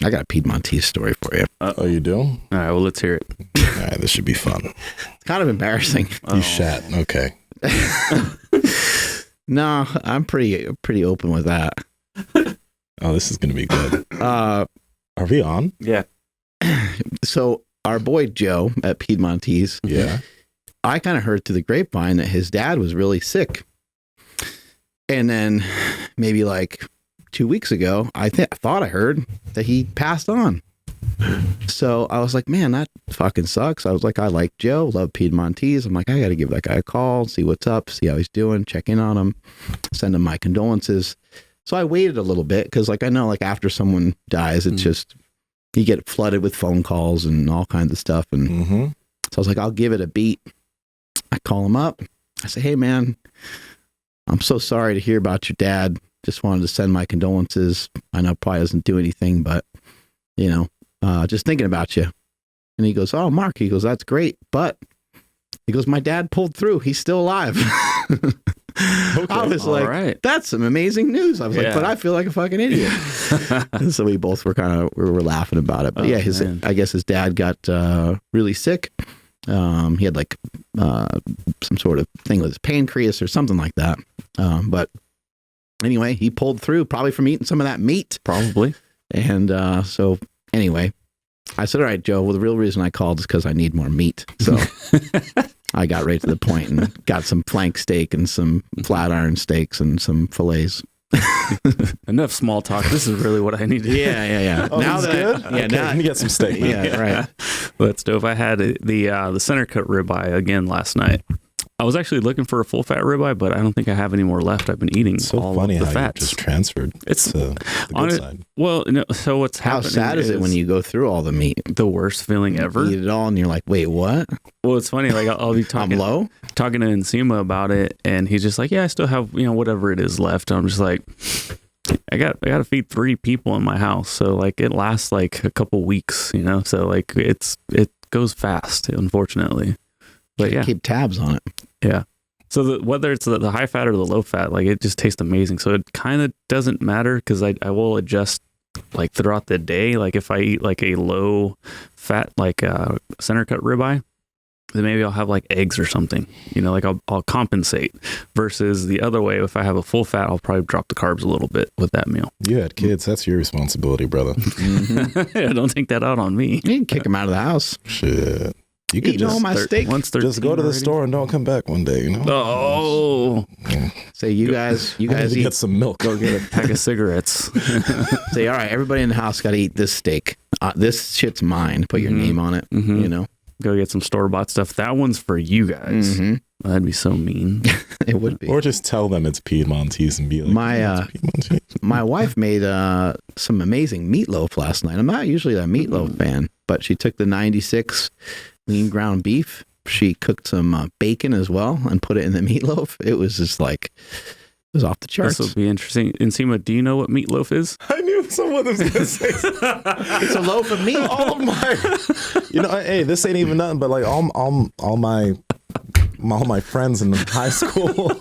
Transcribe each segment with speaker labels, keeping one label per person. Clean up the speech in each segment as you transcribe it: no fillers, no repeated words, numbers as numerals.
Speaker 1: I got a Piedmontese story for you.
Speaker 2: Oh, you do?
Speaker 3: All right, well, let's hear it.
Speaker 2: All right, this should be fun.
Speaker 1: It's kind of embarrassing.
Speaker 2: You shat. Okay.
Speaker 1: No, I'm pretty open with that.
Speaker 2: Oh, this is going to be good.
Speaker 1: Are
Speaker 2: we on?
Speaker 3: Yeah.
Speaker 1: So our boy Joe at Piedmontese.
Speaker 2: Yeah.
Speaker 1: I kind of heard through the grapevine that his dad was really sick. And then maybe like 2 weeks ago, I thought I heard that he passed on. So I was like, man, that fucking sucks. I was like, I like Joe, love Piedmontese. I'm like, I got to give that guy a call, see what's up, see how he's doing, check in on him, send him my condolences. So I waited a little bit because like I know like after someone dies, it's just, you get flooded with phone calls and all kinds of stuff. And so I was like, I'll give it a beat. I call him up. I say, hey, man, I'm so sorry to hear about your dad. Just wanted to send my condolences. I know it probably doesn't do anything, but, you know, just thinking about you. And he goes, oh, Mark, he goes, that's great. But he goes, my dad pulled through. He's still alive. Okay. I was like, right. That's some amazing news. I was like, but I feel like a fucking idiot. So we both were we were laughing about it. But I guess his dad got really sick. He had like some sort of thing with his pancreas or something like that. But anyway, he pulled through probably from eating some of that meat.
Speaker 3: Probably.
Speaker 1: And so anyway, I said, all right, Joe, well, the real reason I called is because I need more meat. So I got right to the point and got some flank steak and some flat iron steaks and some fillets.
Speaker 3: Enough small talk. This is really what I need to
Speaker 1: Yeah.
Speaker 2: Oh, now that good? Okay, now you get some steak.
Speaker 1: Yeah, right.
Speaker 3: Well, that's dope. I had the center cut ribeye again last night. I was actually looking for a full fat ribeye, but I don't think I have any more left. I've been eating all of the fats.
Speaker 2: Just transferred. It's the good side.
Speaker 3: Well, no, so what's happening?
Speaker 1: How sad is it when you go through all the meat?
Speaker 3: The worst feeling ever.
Speaker 1: You eat it all, and you're like, wait, what?
Speaker 3: Well, it's funny. Like I'll be talking to Nsima about it, and he's just like, yeah, I still have whatever it is left. I'm just like, I got to feed 3 people in my house, so like it lasts like a couple weeks, So like it goes fast, unfortunately. But yeah,
Speaker 1: keep tabs on it.
Speaker 3: Yeah. So whether it's the high fat or the low fat, like it just tastes amazing. So it kind of doesn't matter because I will adjust like throughout the day. Like if I eat like a low fat, like center cut ribeye, then maybe I'll have like eggs or something, like I'll compensate versus the other way. If I have a full fat, I'll probably drop the carbs a little bit with that meal.
Speaker 2: You had kids. That's your responsibility, brother.
Speaker 3: Yeah, don't take that out on me.
Speaker 1: You can kick them out of the house.
Speaker 2: Shit. You could
Speaker 1: just all my steak.
Speaker 2: Just go to the store and don't come back one day,
Speaker 3: Oh.
Speaker 1: Say you guys
Speaker 2: get some milk.
Speaker 3: Go get a pack of cigarettes.
Speaker 1: Say, all right, everybody in the house got to eat this steak. This shit's mine. Put your name on it.
Speaker 3: Go get some store-bought stuff. That one's for you guys. That'd be so mean.
Speaker 1: It would be.
Speaker 2: Or just tell them it's Piedmontese and be like,
Speaker 1: my wife made some amazing meatloaf last night. I'm not usually a meatloaf fan, but she took the 96 lean ground beef. She cooked some bacon as well and put it in the meatloaf. It was just like, it was off the charts.
Speaker 3: This will be interesting. Nsima, do you know what meatloaf is?
Speaker 2: I knew someone was going to say
Speaker 1: it's a loaf of meat.
Speaker 2: All of my, hey, this ain't even nothing, but like all my friends in high school,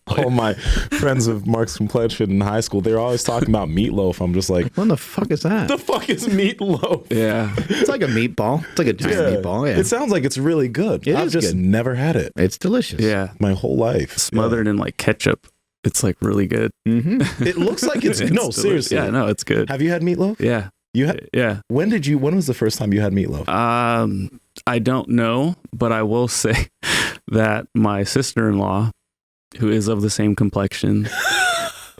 Speaker 2: all my friends of Mark's complexion in high school, they're always talking about meatloaf. I'm just like,
Speaker 1: what the fuck is that?
Speaker 2: The fuck is meatloaf?
Speaker 3: Yeah.
Speaker 1: It's like a meatball. It's like a giant meatball. Yeah.
Speaker 2: It sounds like it's really good. I've just never had it.
Speaker 1: It's delicious.
Speaker 3: Yeah.
Speaker 2: My whole life.
Speaker 3: Smothered in like ketchup. It's like really good.
Speaker 2: It looks like it's no, seriously.
Speaker 3: Yeah, no, it's good.
Speaker 2: Have you had meatloaf?
Speaker 3: Yeah.
Speaker 2: Yeah. When was the first time you had meatloaf?
Speaker 3: I don't know, but I will say that my sister-in-law, who is of the same complexion,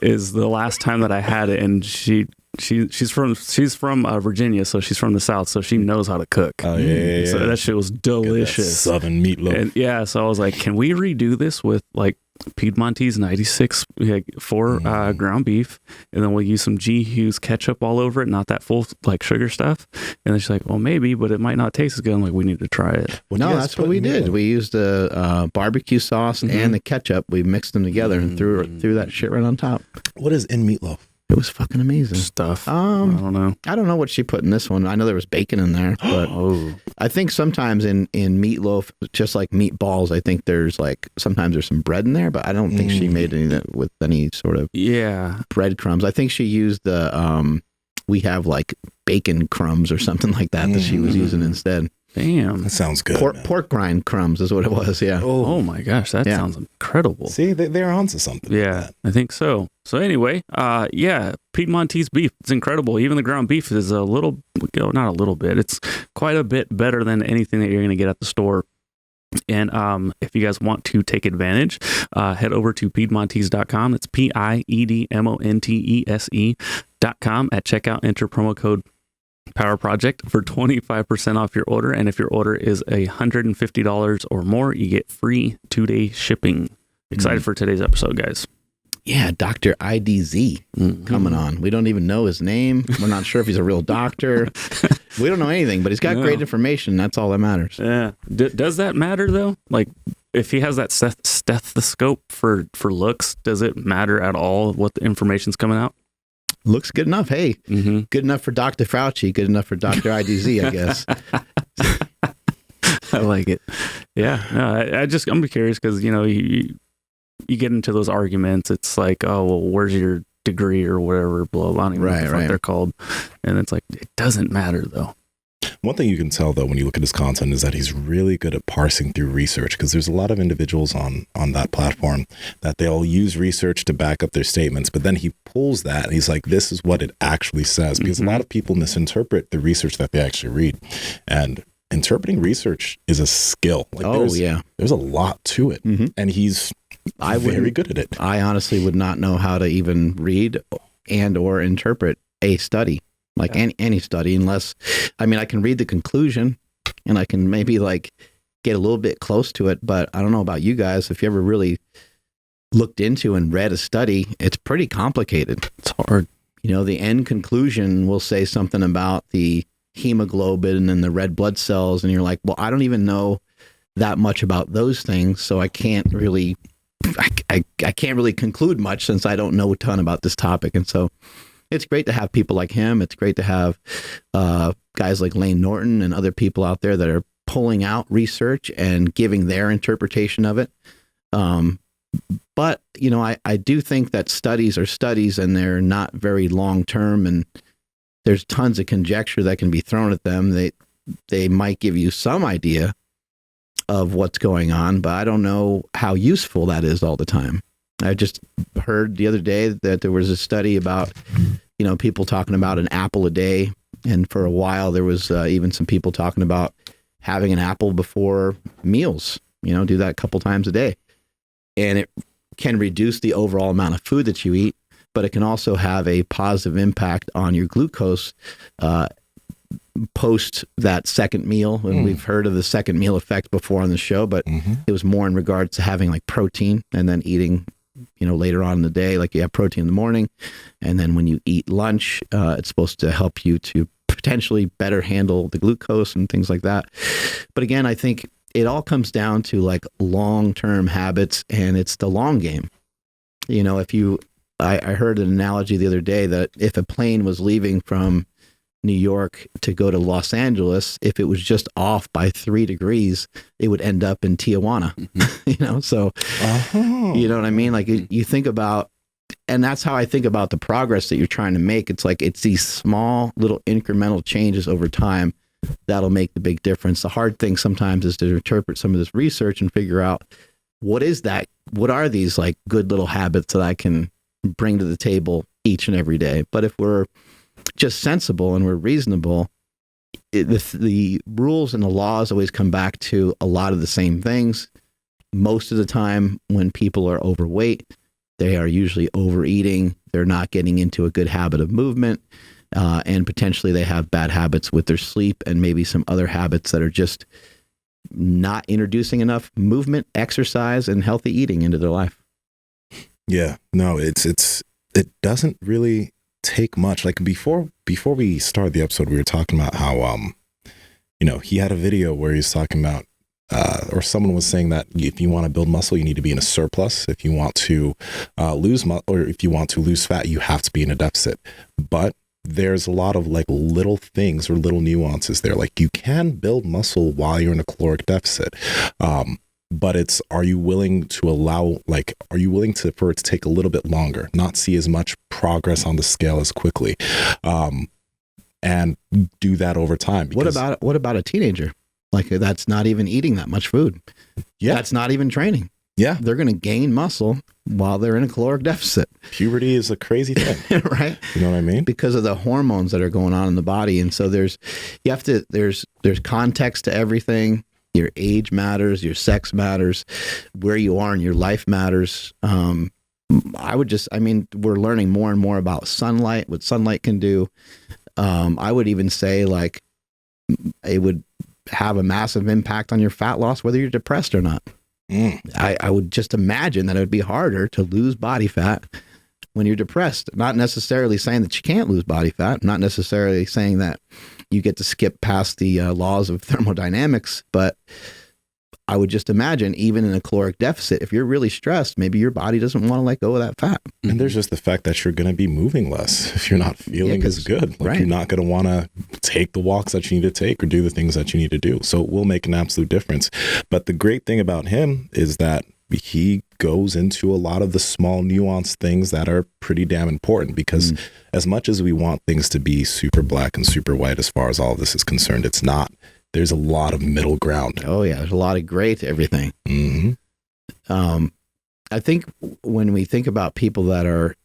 Speaker 3: is the last time that I had it, and she's from Virginia, so she's from the South, so she knows how to cook.
Speaker 2: Oh yeah.
Speaker 3: So that shit was delicious.
Speaker 2: Southern meatloaf.
Speaker 3: And so I was like, can we redo this with like Piedmontese 96 for ground beef, and then we'll use some G. Hughes ketchup all over it, not that full like sugar stuff. And then she's like, well, maybe, but it might not taste as good. I'm like, we need to try it.
Speaker 1: No, that's what we did. We used the barbecue sauce and the ketchup. We mixed them together and threw that shit right on top.
Speaker 2: What is in meatloaf?
Speaker 1: It was fucking amazing
Speaker 3: stuff. I don't
Speaker 1: know what she put in this one. I know there was bacon in there, but I think sometimes in meatloaf, just like meatballs, I think there's like sometimes there's some bread in there, but I don't think she made any with any sort of breadcrumbs. I think she used the we have like bacon crumbs or something like that that she was using instead.
Speaker 3: Damn.
Speaker 2: That sounds good.
Speaker 1: Pork rind crumbs is what it was. Yeah.
Speaker 3: Oh my gosh, that sounds incredible.
Speaker 2: See, they're onto something.
Speaker 3: Yeah, I think so. So anyway, Piedmontese beef, it's incredible. Even the ground beef is a little, not a little bit, it's quite a bit better than anything that you're going to get at the store. And if you guys want to take advantage, head over to Piedmontese.com. It's Piedmontese.com. At checkout, enter promo code Power Project for 25% off your order. And if your order is $150 or more, you get free 2-day shipping. Excited for today's episode, guys.
Speaker 1: Yeah, Dr. IDZ coming on. We don't even know his name. We're not sure if he's a real doctor. We don't know anything, but he's got great information. That's all that matters.
Speaker 3: Yeah. Does that matter, though? Like, if he has that stethoscope for looks, does it matter at all what the information's coming out?
Speaker 1: Looks good enough. Hey, good enough for Dr. Fauci, good enough for Dr. IDZ, I guess.
Speaker 3: I like it. Yeah. No, I'm curious because, you get into those arguments. It's like, oh, well, where's your degree or whatever, blah, blah. I don't even know what the fuck they're called. And it's like, it doesn't matter, though.
Speaker 2: One thing you can tell, though, when you look at his content is that he's really good at parsing through research, because there's a lot of individuals on that platform that they'll use research to back up their statements, but then he pulls that and he's like, this is what it actually says, because a lot of people misinterpret the research that they actually read. And interpreting research is a skill. Like, there's a lot to it. And he's very good at it.
Speaker 1: I honestly would not know how to even read and or interpret a study, like any study, unless, I can read the conclusion and I can maybe like get a little bit close to it. But I don't know about you guys. If you ever really looked into and read a study, it's pretty complicated. It's hard. The end conclusion will say something about the hemoglobin and the red blood cells. And you're like, well, I don't even know that much about those things. So I can't really I can't really conclude much since I don't know a ton about this topic. And so it's great to have people like him. It's great to have guys like Lane Norton and other people out there that are pulling out research and giving their interpretation of it. But, I do think that studies are studies and they're not very long term, and there's tons of conjecture that can be thrown at them. They might give you some idea of what's going on, but I don't know how useful that is all the time. I just heard the other day that there was a study about, people talking about an apple a day. And for a while, there was even some people talking about having an apple before meals, do that a couple times a day. And it can reduce the overall amount of food that you eat, but it can also have a positive impact on your glucose post that second meal. And we've heard of the second meal effect before on the show, but it was more in regards to having like protein and then eating, later on in the day, like you have protein in the morning. And then when you eat lunch, it's supposed to help you to potentially better handle the glucose and things like that. But again, I think it all comes down to like long-term habits, and it's the long game. I heard an analogy the other day that if a plane was leaving from New York to go to Los Angeles, if it was just off by 3 degrees, it would end up in Tijuana. So you know what I mean? Like you think about, and that's how I think about the progress that you're trying to make. It's like, it's these small little incremental changes over time that'll make the big difference. The hard thing sometimes is to interpret some of this research and figure out what are these like good little habits that I can bring to the table each and every day. But if we're just sensible and we're reasonable, the rules and the laws always come back to a lot of the same things. Most of the time when people are overweight, they are usually overeating. They're not getting into a good habit of movement. And potentially they have bad habits with their sleep and maybe some other habits that are just not introducing enough movement, exercise, and healthy eating into their life.
Speaker 2: Yeah, no, it doesn't really take much. Like before we started the episode, we were talking about how, he had a video where he's talking about, or someone was saying that if you want to build muscle, you need to be in a surplus. If you want to lose or if you want to lose fat, you have to be in a deficit. But there's a lot of like little things or little nuances there. Like you can build muscle while you're in a caloric deficit. But are you willing for it to take a little bit longer, not see as much progress on the scale as quickly? and do that over time.
Speaker 1: What about a teenager? Like that's not even eating that much food.
Speaker 2: Yeah.
Speaker 1: That's not even training.
Speaker 2: Yeah.
Speaker 1: They're going to gain muscle while they're in a caloric deficit.
Speaker 2: Puberty is a crazy thing.
Speaker 1: Right?
Speaker 2: You know what I mean?
Speaker 1: Because of the hormones that are going on in the body. And so there's context to everything. Your age matters, your sex matters, where you are in your life matters. We're learning more and more about sunlight, what sunlight can do. I would even say like it would have a massive impact on your fat loss, whether you're depressed or not. I would just imagine that it would be harder to lose body fat when you're depressed. Not necessarily saying that you can't lose body fat, not necessarily saying that you get to skip past the laws of thermodynamics, but I would just imagine even in a caloric deficit, if you're really stressed, maybe your body doesn't want to let go of that fat.
Speaker 2: And there's just the fact that you're going to be moving less if you're not feeling as good. Like you're not going to want to take the walks that you need to take or do the things that you need to do. So it will make an absolute difference. But the great thing about him is that he goes into a lot of the small nuanced things that are pretty damn important, because as much as we want things to be super black and super white as far as all of this is concerned, it's not. There's a lot of middle ground.
Speaker 1: Oh yeah, there's a lot of gray to everything. I think when we think about people that are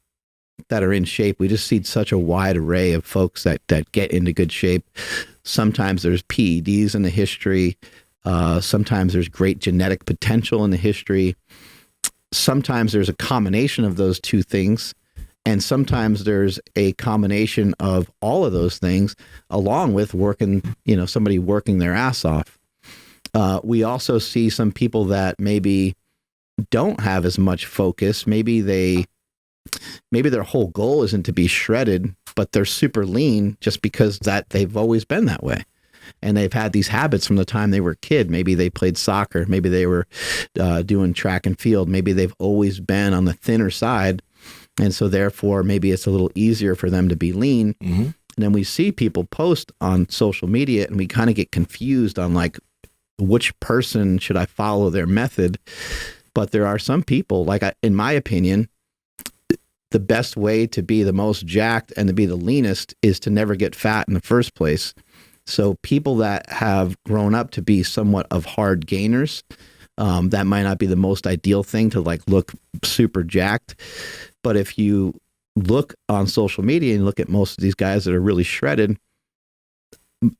Speaker 1: in shape, we just see such a wide array of folks that get into good shape. Sometimes there's PEDs in the history. Sometimes there's great genetic potential in the history. Sometimes there's a combination of those two things. And sometimes there's a combination of all of those things along with somebody working their ass off. We also see some people that maybe don't have as much focus. Maybe their whole goal isn't to be shredded, but they're super lean just because that they've always been that way. And they've had these habits from the time they were a kid. Maybe they played soccer. Maybe they were doing track and field. Maybe they've always been on the thinner side. And so therefore, maybe it's a little easier for them to be lean. And then we see people post on social media and we kind of get confused on like, which person should I follow their method? But there are some people, like in my opinion, the best way to be the most jacked and to be the leanest is to never get fat in the first place. So people that have grown up to be somewhat of hard gainers, that might not be the most ideal thing to like look super jacked. But if you look on social media and look at most of these guys that are really shredded,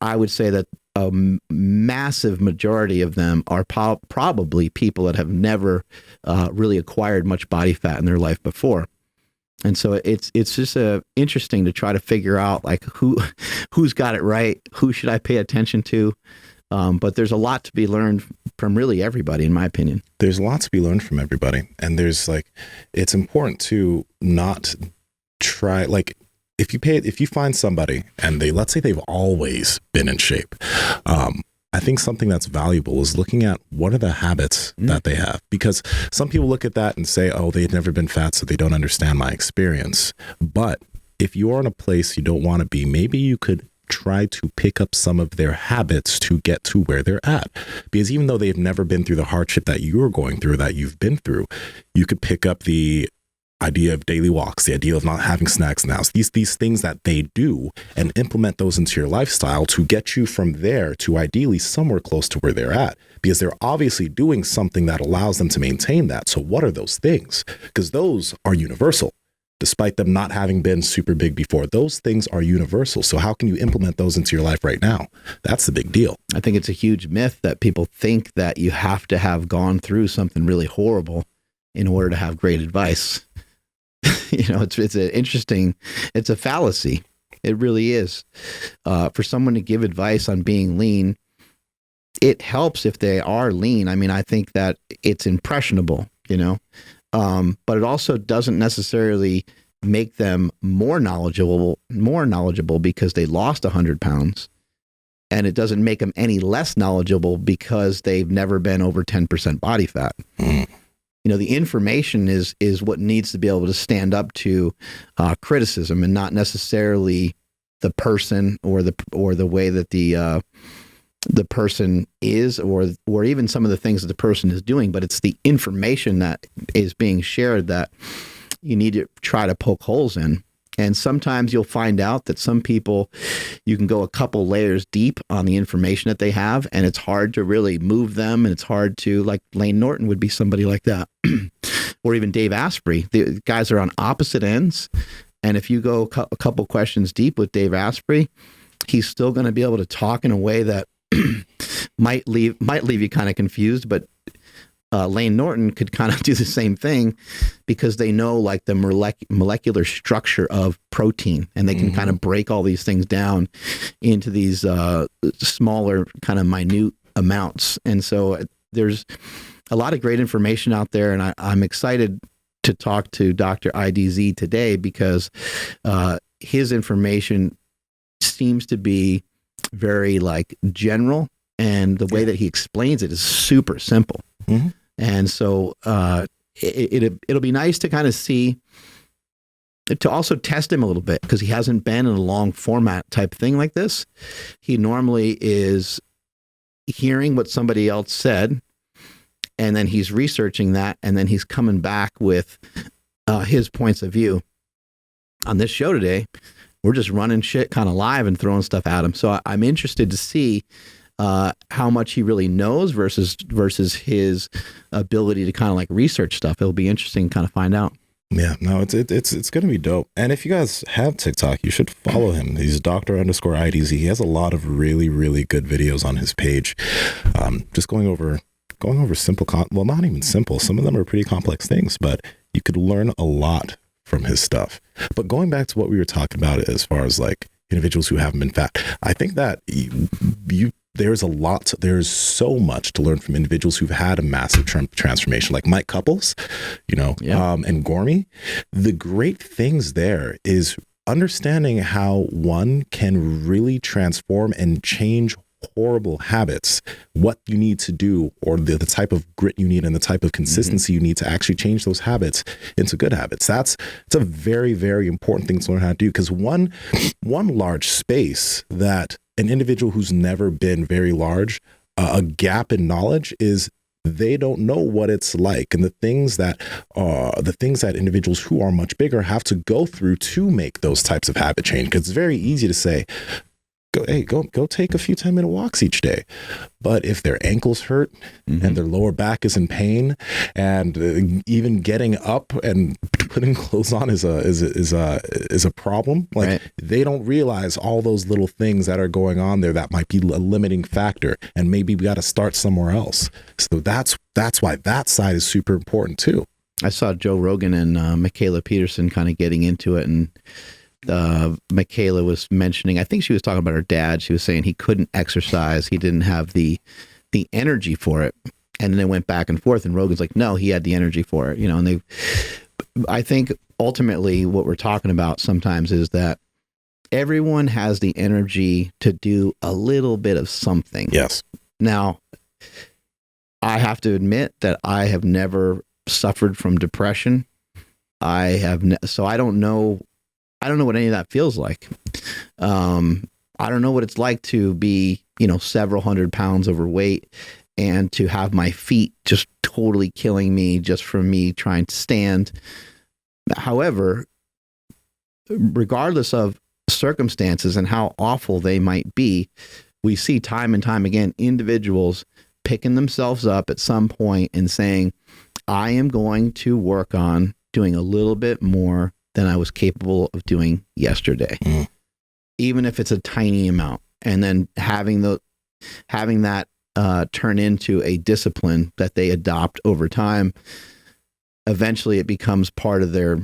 Speaker 1: I would say that a massive majority of them are probably people that have never really acquired much body fat in their life before. And so it's just interesting to try to figure out like who's got it right, who should I pay attention to. But there's a lot to be learned from really everybody, in my opinion.
Speaker 2: There's a lot to be learned from everybody. And it's important to not try, like, if you find somebody and let's say they've always been in shape, I think something that's valuable is looking at what are the habits that they have. Because some people look at that and say, oh, they've never been fat, so they don't understand my experience. But if you are in a place you don't want to be, maybe you could try to pick up some of their habits to get to where they're at. Because even though they've never been through the hardship that you're going through, that you've been through, you could pick up the idea of daily walks, the idea of not having snacks in the house, these things that they do, and implement those into your lifestyle to get you from there to ideally somewhere close to where they're at, because they're obviously doing something that allows them to maintain that. So what are those things? Because those are universal. Despite them not having been super big before, those things are universal. So how can you implement those into your life right now? That's the big deal.
Speaker 1: I think it's a huge myth that people think that you have to have gone through something really horrible in order to have great advice. It's a fallacy. It really is. For someone to give advice on being lean, it helps if they are lean. I mean, I think that it's impressionable, but it also doesn't necessarily make them more knowledgeable because they lost 100 pounds. And it doesn't make them any less knowledgeable because they've never been over 10% body fat. The information is what needs to be able to stand up to criticism, and not necessarily the person or the way that the person is, or even some of the things that the person is doing, but it's the information that is being shared that you need to try to poke holes in. And sometimes you'll find out that some people, you can go a couple layers deep on the information that they have, and it's hard to really move them. And it's hard to, like Lane Norton would be somebody like that, or even Dave Asprey. The guys are on opposite ends. And if you go a couple questions deep with Dave Asprey, he's still going to be able to talk in a way that might leave you kind of confused, but Lane Norton could kind of do the same thing because they know like the molecular structure of protein, and they can kind of break all these things down into these smaller kind of minute amounts. And so there's a lot of great information out there, and I'm excited to talk to Dr. IDZ today because his information seems to be very like general, and the way that he explains it is super simple. Mm-hmm. And so it'll be nice to kind of see, to also test him a little bit, because he hasn't been in a long format type thing like this. He normally is hearing what somebody else said, and then he's researching that, and then he's coming back with his points of view. On this show today, we're just running shit kind of live and throwing stuff at him. So I'm interested to see how much he really knows versus his ability to kind of like research stuff. It'll be interesting to kind of find out.
Speaker 2: Yeah, no, it's going to be dope. And if you guys have TikTok, you should follow him. He's Dr._IDZ. He has a lot of really, really good videos on his page. Just going over simple, well, not even simple. Some of them are pretty complex things, but you could learn a lot from his stuff. But going back to what we were talking about as far as like individuals who haven't been fat, I think that there's so much to learn from individuals who've had a massive transformation, like Mike Couples, and Gormy. The great things there is understanding how one can really transform and change horrible habits, what you need to do, or the type of grit you need and the type of consistency you need to actually change those habits into good habits. It's a very, very important thing to learn how to do, because one large space that an individual who's never been very large, a gap in knowledge is they don't know what it's like, and the things that individuals who are much bigger have to go through to make those types of habit change. Because it's very easy to say, go take a few 10-minute walks each day. But if their ankles hurt and their lower back is in pain, and even getting up and putting clothes on is a problem. Like, right. They don't realize all those little things that are going on there that might be a limiting factor, and maybe we got to start somewhere else. So that's why that side is super important too.
Speaker 1: I saw Joe Rogan and Michaela Peterson kind of getting into it, and Michaela was mentioning, I think she was talking about her dad. She was saying he couldn't exercise. He didn't have the energy for it. And then they went back and forth, and Rogan's like, no, he had the energy for it, and I think ultimately what we're talking about sometimes is that everyone has the energy to do a little bit of something.
Speaker 2: Yes. Now,
Speaker 1: I have to admit that I have never suffered from depression. So I don't know what any of that feels like. I don't know what it's like to be, several hundred pounds overweight and to have my feet just totally killing me just from me trying to stand. However, regardless of circumstances and how awful they might be, we see time and time again individuals picking themselves up at some point and saying, I am going to work on doing a little bit more than I was capable of doing yesterday, even if it's a tiny amount, and then having that turn into a discipline that they adopt over time. Eventually, it becomes part of their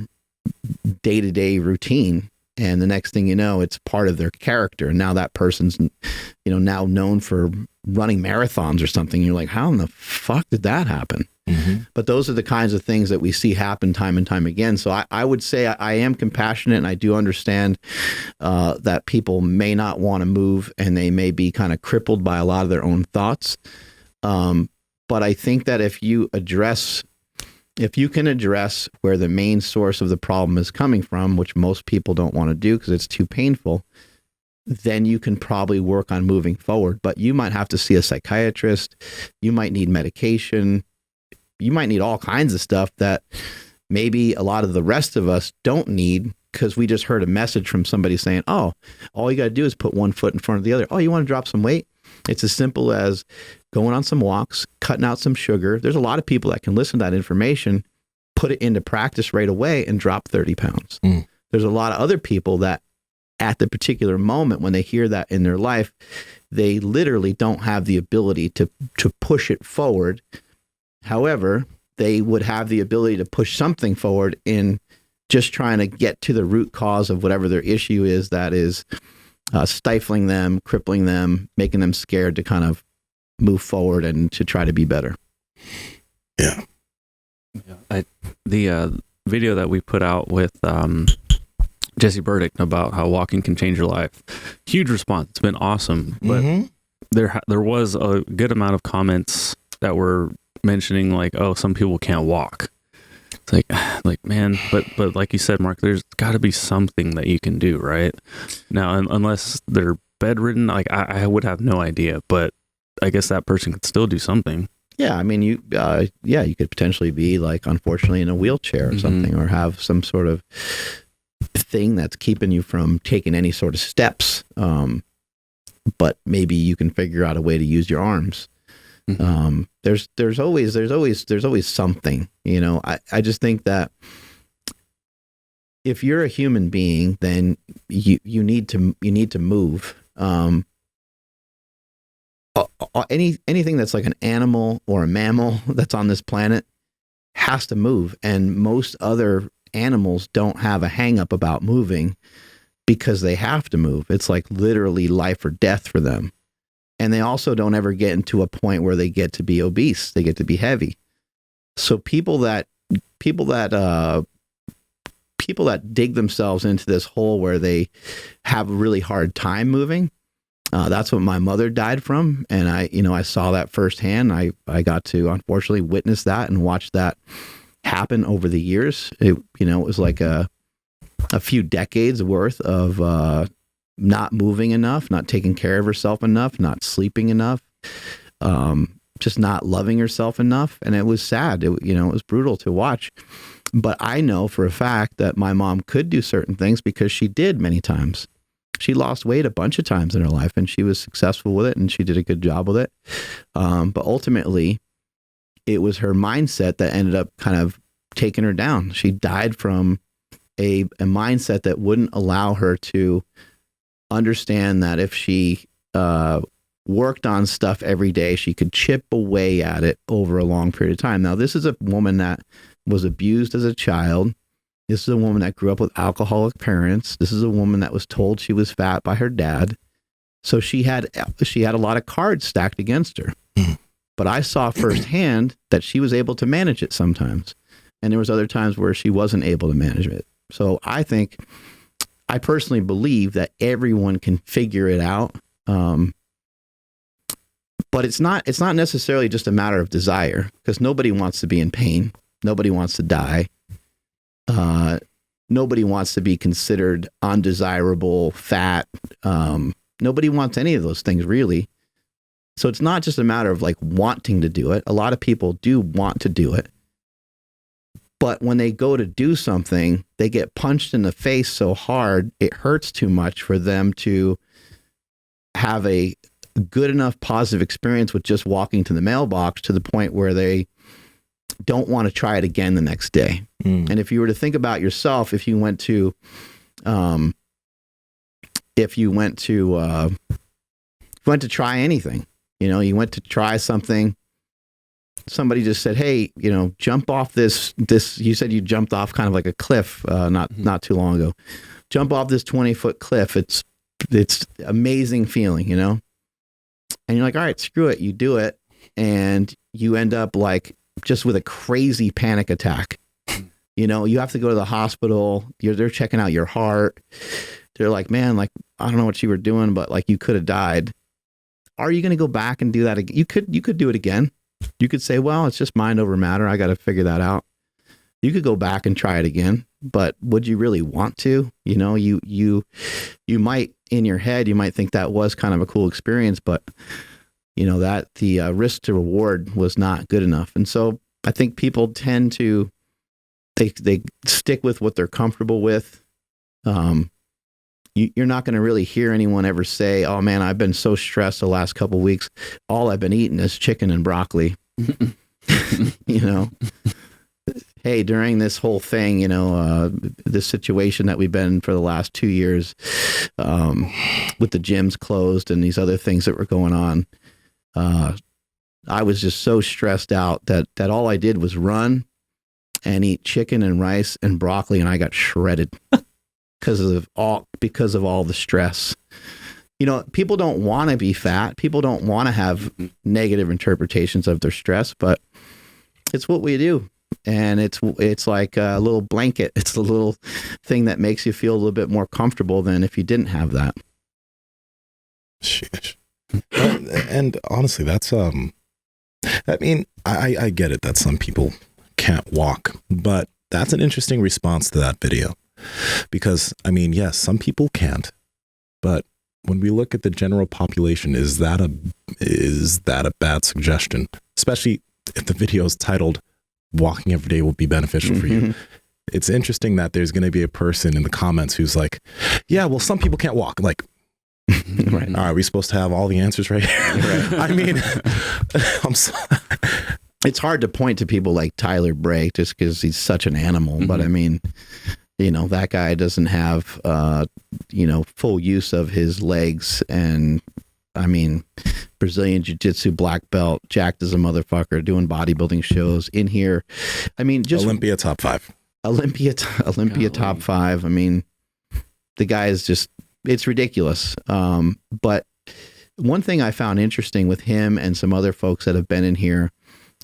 Speaker 1: day-to-day routine, and the next thing you know, it's part of their character. And now that person's, now known for running marathons or something. You're like, how in the fuck did that happen? But those are the kinds of things that we see happen time and time again. So I would say I am compassionate, and I do understand that people may not want to move, and they may be kind of crippled by a lot of their own thoughts. But I think that if you can address where the main source of the problem is coming from, which most people don't want to do because it's too painful, then you can probably work on moving forward. But you might have to see a psychiatrist. You might need medication. You might need all kinds of stuff that maybe a lot of the rest of us don't need, because we just heard a message from somebody saying, oh, all you got to do is put one foot in front of the other. Oh, you want to drop some weight? It's as simple as going on some walks, cutting out some sugar. There's a lot of people that can listen to that information, put it into practice right away, and drop 30 pounds. There's a lot of other people that at the particular moment when they hear that in their life, they literally don't have the ability to push it forward. However, they would have the ability to push something forward in just trying to get to the root cause of whatever their issue is that is stifling them, crippling them, making them scared to kind of move forward and to try to be better.
Speaker 2: Yeah.
Speaker 3: The video that we put out with Jesse Burdick about how walking can change your life, huge response. It's been awesome. But there was a good amount of comments that were mentioning like, oh, some people can't walk. It's like man, but like you said, Mark, there's got to be something that you can do, right? Now, unless they're bedridden, like I would have no idea, but I guess that person could still do something.
Speaker 1: Yeah, I mean, you could potentially be like, unfortunately, in a wheelchair or something, or have some sort of thing that's keeping you from taking any sort of steps. But maybe you can figure out a way to use your arms. There's always something, you know. I just think that if you're a human being, then you need to move. Anything that's like an animal or a mammal that's on this planet has to move, and most other animals don't have a hang up about moving because they have to move. It's like literally life or death for them. And they also don't ever get into a point where they get to be obese. They get to be heavy. So people that dig themselves into this hole where they have a really hard time moving, that's what my mother died from. And I saw that firsthand. I got to unfortunately witness that and watch that happen over the years. It was like a few decades worth of not moving enough, not taking care of herself enough, not sleeping enough, just not loving herself enough. And it was sad. It was brutal to watch. But I know for a fact that my mom could do certain things because she did many times. She lost weight a bunch of times in her life, and she was successful with it, and she did a good job with it. But ultimately, it was her mindset that ended up kind of taking her down. She died from a mindset that wouldn't allow her to understand that if she worked on stuff every day, she could chip away at it over a long period of time. Now, this is a woman that was abused as a child. This is a woman that grew up with alcoholic parents. This is a woman that was told she was fat by her dad. So she had a lot of cards stacked against her. But I saw firsthand that she was able to manage it sometimes. And there was other times where she wasn't able to manage it. So I personally believe that everyone can figure it out. But it's not necessarily just a matter of desire, because nobody wants to be in pain. Nobody wants to die. Nobody wants to be considered undesirable, fat. Nobody wants any of those things, really. So it's not just a matter of like wanting to do it. A lot of people do want to do it. But when they go to do something, they get punched in the face so hard, it hurts too much for them to have a good enough positive experience with just walking to the mailbox to the point where they don't want to try it again the next day. And if you were to think about yourself, if you went to try anything, you went to try something, somebody just said, hey, jump off this, you said you jumped off kind of like a cliff, not too long ago, jump off this 20-foot cliff. It's amazing feeling, and you're like, all right, screw it. You do it. And you end up like just with a crazy panic attack. You have to go to the hospital. They're checking out your heart. They're like, man, like, I don't know what you were doing, but like you could have died. Are you going to go back and do that again? You could do it again. You could say, well, it's just mind over matter. I got to figure that out. You could go back and try it again, but would you really want to? You might, in your head, you might think that was kind of a cool experience, but that the risk to reward was not good enough. And so I think people tend to, they stick with what they're comfortable with. You're not going to really hear anyone ever say, "Oh man, I've been so stressed the last couple of weeks. All I've been eating is chicken and broccoli." You know, hey, during this whole thing, you know, this situation that we've been in for the last 2 years, with the gyms closed and these other things that were going on, I was just so stressed out that all I did was run and eat chicken and rice and broccoli, and I got shredded because of all the stress. You know, people don't want to be fat. People don't want to have negative interpretations of their stress, but it's what we do. And it's like a little blanket. It's a little thing that makes you feel a little bit more comfortable than if you didn't have that.
Speaker 2: Sheesh. And honestly, that's I mean, I get it that some people can't walk, but that's an interesting response to that video, because I mean, yes, some people can't, but when we look at the general population, is that a bad suggestion? Especially if the video is titled "Walking Every Day Will Be Beneficial for You." It's interesting that there's going to be a person in the comments who's like, "Yeah, well, some people can't walk." Like, right. All right, are we supposed to have all the answers right here? Right. I mean, I'm sorry.
Speaker 1: It's hard to point to people like Tyler Bray just because he's such an animal. But I mean, you know, that guy doesn't have, you know, full use of his legs. And I mean, Brazilian Jiu-Jitsu black belt, jacked as a motherfucker, doing bodybuilding shows in here. I mean, just
Speaker 2: Olympia top 5.
Speaker 1: Olympia top 5. I mean, the guy is just, it's ridiculous. But one thing I found interesting with him and some other folks that have been in here,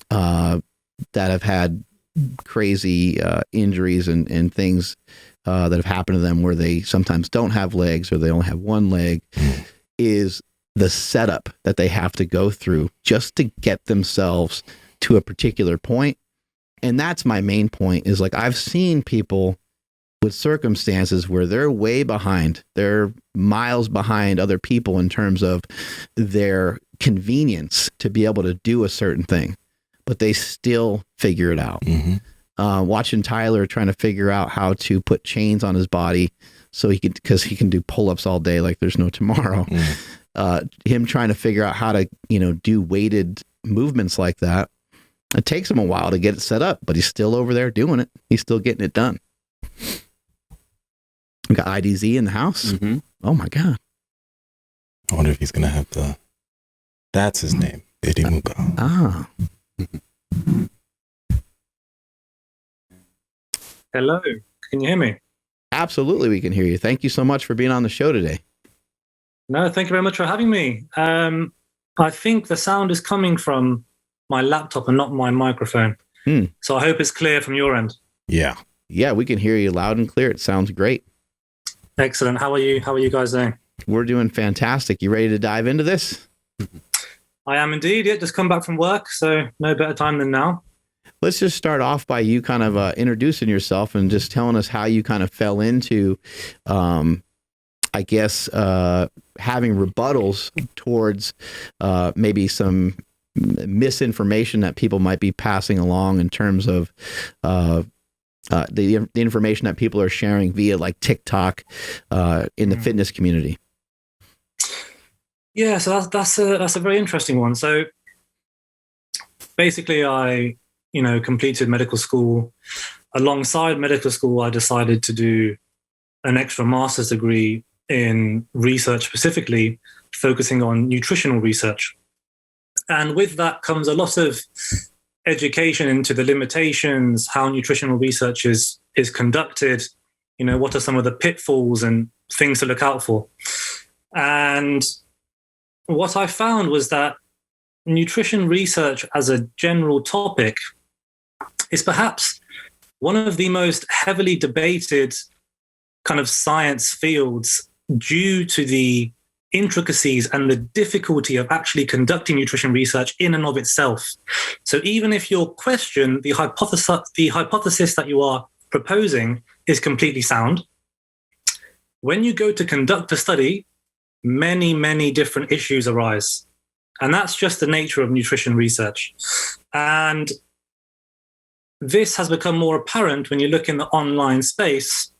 Speaker 1: that have had crazy injuries and things that have happened to them where they sometimes don't have legs or they only have one leg, is the setup that they have to go through just to get themselves to a particular point. And that's my main point, is like, I've seen people with circumstances where they're way behind, they're miles behind other people in terms of their convenience to be able to do a certain thing, but they still figure it out. Watching Tyler trying to figure out how to put chains on his body so he can, because he can do pull-ups all day like there's no tomorrow. Him trying to figure out how to, you know, do weighted movements like that. It takes him a while to get it set up, but he's still over there doing it. He's still getting it done. We got IDZ in the house. Oh my God.
Speaker 2: I wonder if he's going to have that's his name. Idimuga.
Speaker 1: Ah.
Speaker 4: Hello. Can you hear me?
Speaker 1: Absolutely, we can hear you. Thank you so much for being on the show today.
Speaker 4: No, thank you very much for having me. I think the sound is coming from my laptop and not my microphone. So I hope it's clear from your end.
Speaker 2: Yeah.
Speaker 1: Yeah, we can hear you loud and clear. It sounds great.
Speaker 4: Excellent. How are you? How are you guys doing?
Speaker 1: We're doing fantastic. You ready to dive into this?
Speaker 4: I am indeed. Yeah, just come back from work, so no better time than now.
Speaker 1: Let's just start off by you kind of introducing yourself and just telling us how you kind of fell into, I guess, having rebuttals towards maybe some misinformation that people might be passing along in terms of the information that people are sharing via like TikTok in the fitness community.
Speaker 4: Yeah, so that's a very interesting one. So basically, I completed medical school. Alongside medical school, I decided to do an extra master's degree in research, specifically focusing on nutritional research. And with that comes a lot of education into the limitations, how nutritional research is conducted, what are some of the pitfalls and things to look out for. And what I found was that nutrition research as a general topic is perhaps one of the most heavily debated kind of science fields due to the intricacies and the difficulty of actually conducting nutrition research in and of itself. So even if your question, the hypothesis that you are proposing is completely sound, when you go to conduct a study, many, many different issues arise. And that's just the nature of nutrition research. And this has become more apparent when you look in the online space,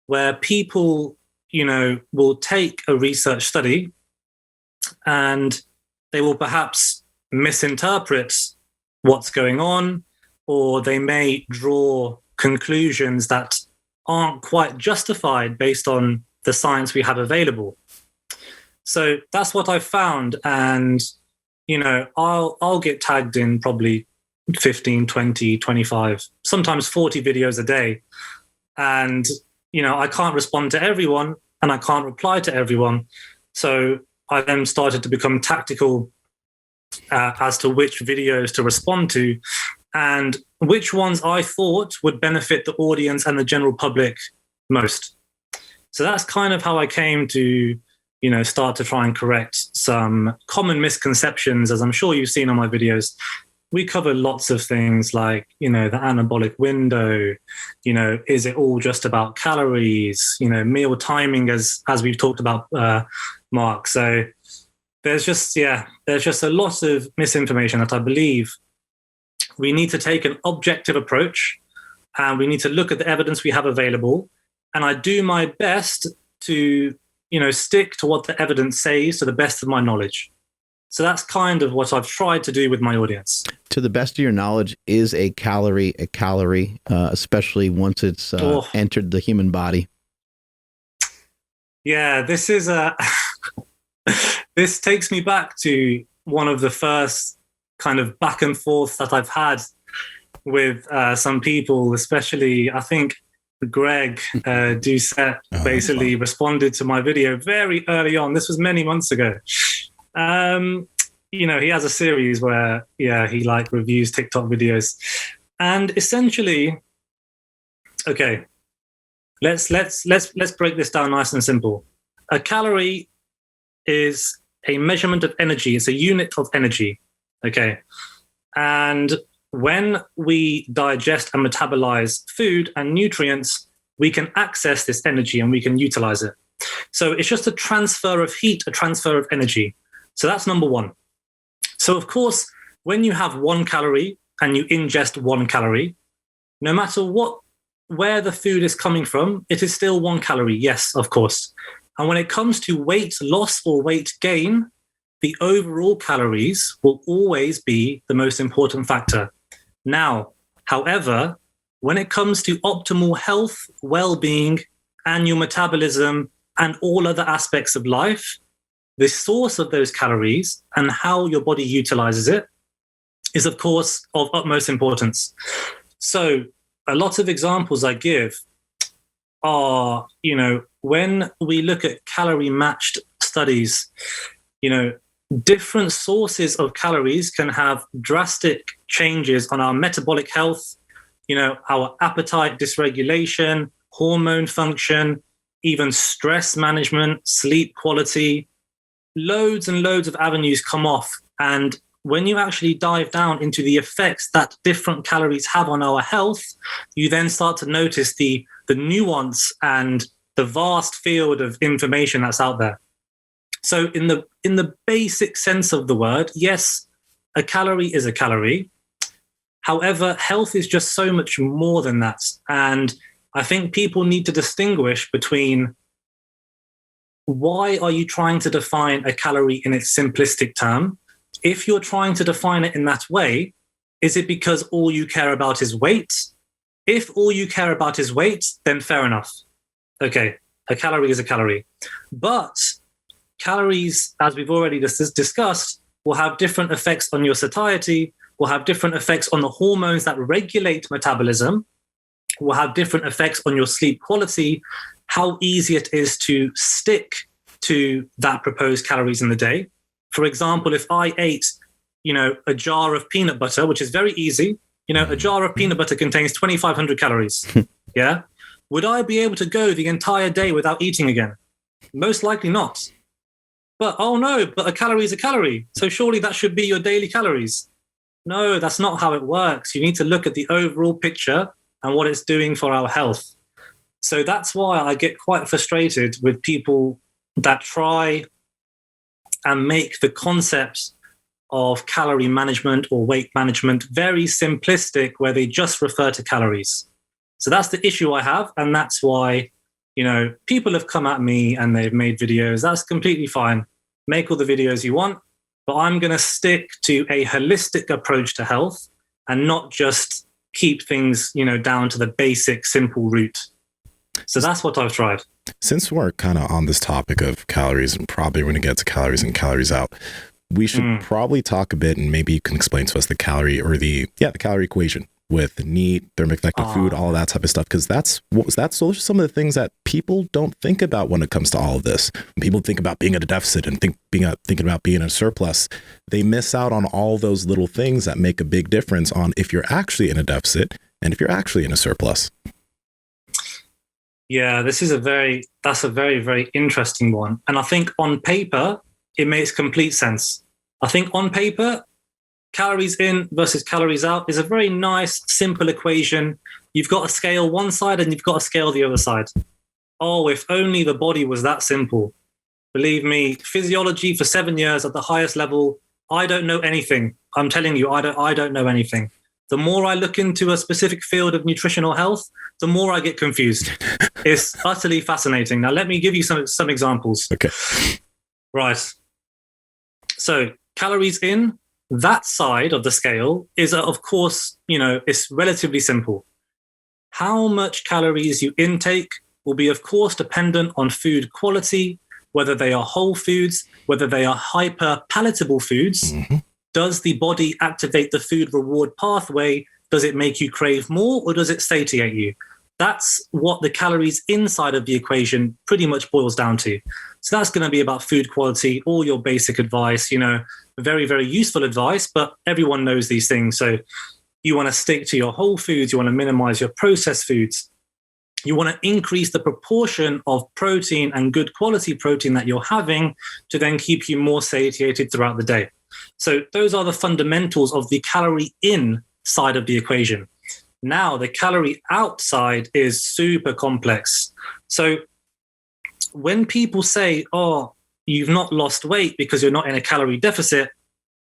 Speaker 4: where people, will take a research study and they will perhaps misinterpret what's going on, or they may draw conclusions that aren't quite justified based on the science we have available. So that's what I've found. And, I'll get tagged in probably 15, 20, 25, sometimes 40 videos a day. And, I can't respond to everyone and I can't reply to everyone. So I then started to become tactical as to which videos to respond to and which ones I thought would benefit the audience and the general public most. So that's kind of how I came to, start to try and correct some common misconceptions, as I'm sure you've seen on my videos. We cover lots of things like, the anabolic window, is it all just about calories, meal timing, as we've talked about, Mark. So there's just a lot of misinformation that I believe we need to take an objective approach and we need to look at the evidence we have available. And I do my best to, stick to what the evidence says to the best of my knowledge. So that's kind of what I've tried to do with my audience.
Speaker 1: To the best of your knowledge, is a calorie, especially once it's entered the human body?
Speaker 4: Yeah, this is this takes me back to one of the first kind of back and forth that I've had with some people, especially I think Greg Doucette basically responded to my video very early on. This was many months ago. He has a series where, he reviews TikTok videos. And essentially, okay, let's break this down nice and simple. A calorie is a measurement of energy. It's a unit of energy. Okay. And when we digest and metabolize food and nutrients, we can access this energy and we can utilize it. So it's just a transfer of heat, a transfer of energy. So that's number one. So of course, when you have 1 calorie and you ingest 1 calorie, no matter where the food is coming from, it is still 1 calorie. Yes, of course. And when it comes to weight loss or weight gain, the overall calories will always be the most important factor. Now, however, when it comes to optimal health, well-being, and your metabolism, and all other aspects of life, the source of those calories and how your body utilizes it is, of course, of utmost importance. So a lot of examples I give are, when we look at calorie-matched studies, different sources of calories can have drastic changes on our metabolic health, our appetite dysregulation, hormone function, even stress management, sleep quality. Loads and loads of avenues come off. And when you actually dive down into the effects that different calories have on our health, you then start to notice the nuance and the vast field of information that's out there. So in the basic sense of the word, yes, a calorie is a calorie. However, health is just so much more than that. And I think people need to distinguish between why are you trying to define a calorie in its simplistic term? If you're trying to define it in that way, is it because all you care about is weight? If all you care about is weight, then fair enough. Okay, a calorie is a calorie. But calories, as we've already discussed, will have different effects on your satiety, will have different effects on the hormones that regulate metabolism, will have different effects on your sleep quality, how easy it is to stick to that proposed calories in the day. For example, if I ate, a jar of peanut butter, which is very easy, a jar of peanut butter contains 2,500 calories. Yeah. Would I be able to go the entire day without eating again? Most likely not. But, a calorie is a calorie. So surely that should be your daily calories. No, that's not how it works. You need to look at the overall picture and what it's doing for our health. So that's why I get quite frustrated with people that try and make the concept of calorie management or weight management very simplistic, where they just refer to calories. So that's the issue I have. And that's why, people have come at me and they've made videos. That's completely fine. Make all the videos you want, but I'm going to stick to a holistic approach to health and not just keep things, down to the basic, simple route. So that's what I've tried.
Speaker 2: Since we're kind of on this topic of calories, and probably we're going to get to calories and calories out, we should probably talk a bit, and maybe you can explain to us the calorie equation with NEAT, thermoconnected food, all of that type of stuff. Because those are some of the things that people don't think about when it comes to all of this. When people think about being at a deficit and thinking about being in a surplus, they miss out on all those little things that make a big difference on if you're actually in a deficit and if you're actually in a surplus.
Speaker 4: Yeah, that's a very, very interesting one. And I think on paper, it makes complete sense. I think on paper, calories in versus calories out is a very nice, simple equation. You've got a scale one side and you've got a scale the other side. Oh, if only the body was that simple. Believe me, physiology for 7 years at the highest level, I don't know anything. I'm telling you, I don't know anything. The more I look into a specific field of nutritional health, the more I get confused. It's utterly fascinating. Now, let me give you some examples.
Speaker 2: Okay.
Speaker 4: Right. So calories in, that side of the scale is, of course, it's relatively simple. How much calories you intake will be, of course, dependent on food quality, whether they are whole foods, whether they are hyper-palatable foods. Mm-hmm. Does the body activate the food reward pathway? Does it make you crave more, or does it satiate you? That's what the calories inside of the equation pretty much boils down to. So that's going to be about food quality, all your basic advice, very, very useful advice, but everyone knows these things. So you want to stick to your whole foods. You want to minimize your processed foods. You want to increase the proportion of protein and good quality protein that you're having to then keep you more satiated throughout the day. So those are the fundamentals of the calorie in side of the equation. Now, the calorie outside is super complex. So when people say, oh, you've not lost weight because you're not in a calorie deficit,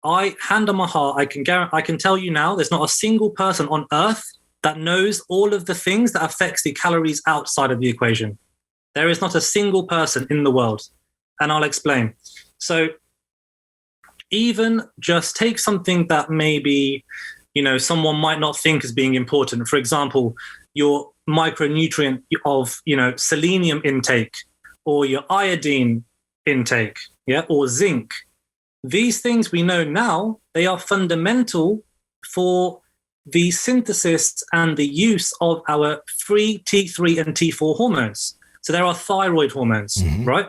Speaker 4: hand on my heart, I can tell you now, there's not a single person on earth that knows all of the things that affects the calories outside of the equation. There is not a single person in the world. And I'll explain. So even just take something that maybe, someone might not think as being important. For example, your micronutrient of, selenium intake, or your iodine intake, or zinc. These things we know now, they are fundamental for the synthesis and the use of our free T3 and T4 hormones. So there are thyroid hormones, right?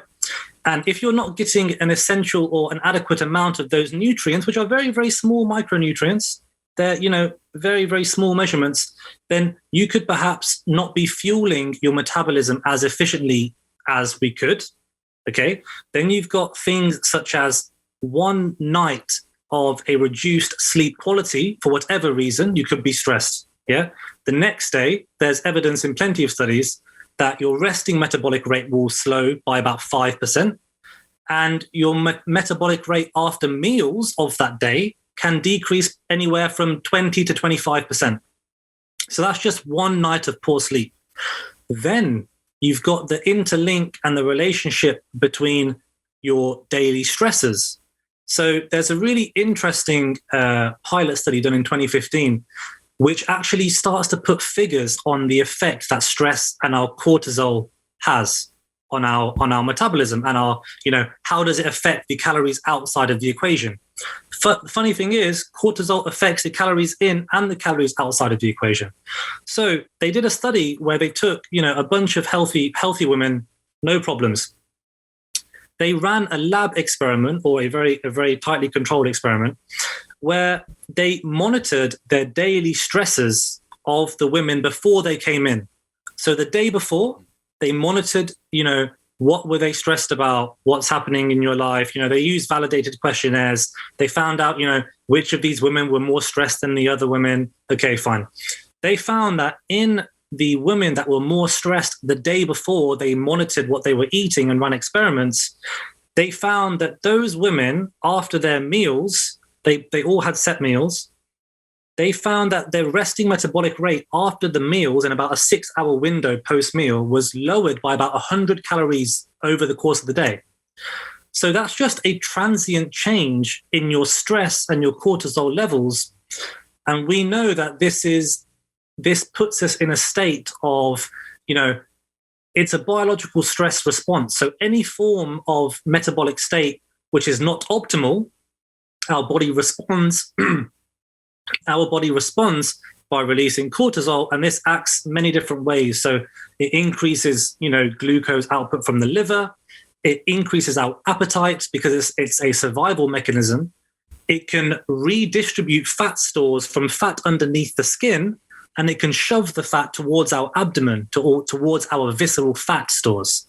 Speaker 4: And if you're not getting an essential or an adequate amount of those nutrients, which are very, very small micronutrients, they're, very, very small measurements, then you could perhaps not be fueling your metabolism as efficiently as we could, okay? Then you've got things such as one night of a reduced sleep quality for whatever reason. You could be stressed, The next day, there's evidence in plenty of studies that your resting metabolic rate will slow by about 5%, and your metabolic rate after meals of that day can decrease anywhere from 20 to 25%. So that's just one night of poor sleep. Then you've got the interlink and the relationship between your daily stressors. So there's a really interesting pilot study done in 2015, which actually starts to put figures on the effect that stress and our cortisol has on our metabolism and our, how does it affect the calories outside of the equation? The funny thing is, cortisol affects the calories in and the calories outside of the equation. So they did a study where they took, a bunch of healthy women, no problems. They ran a lab experiment, or a very tightly controlled experiment, where they monitored their daily stresses of the women before they came in. So the day before, they monitored, what were they stressed about? What's happening in your life? They used validated questionnaires. They found out, which of these women were more stressed than the other women. Okay, fine. They found that in the women that were more stressed the day before they monitored what they were eating and ran experiments, they found that those women, after their meals, they all had set meals, they found that their resting metabolic rate after the meals in about a 6-hour window post-meal was lowered by about 100 calories over the course of the day. So that's just a transient change in your stress and your cortisol levels. And we know that this puts us in a state of, it's a biological stress response. So any form of metabolic state which is not optimal, our body responds. Our body responds by releasing cortisol, and this acts many different ways. So it increases, glucose output from the liver. It increases our appetite because it's a survival mechanism. It can redistribute fat stores from fat underneath the skin, and it can shove the fat towards our abdomen, towards our visceral fat stores.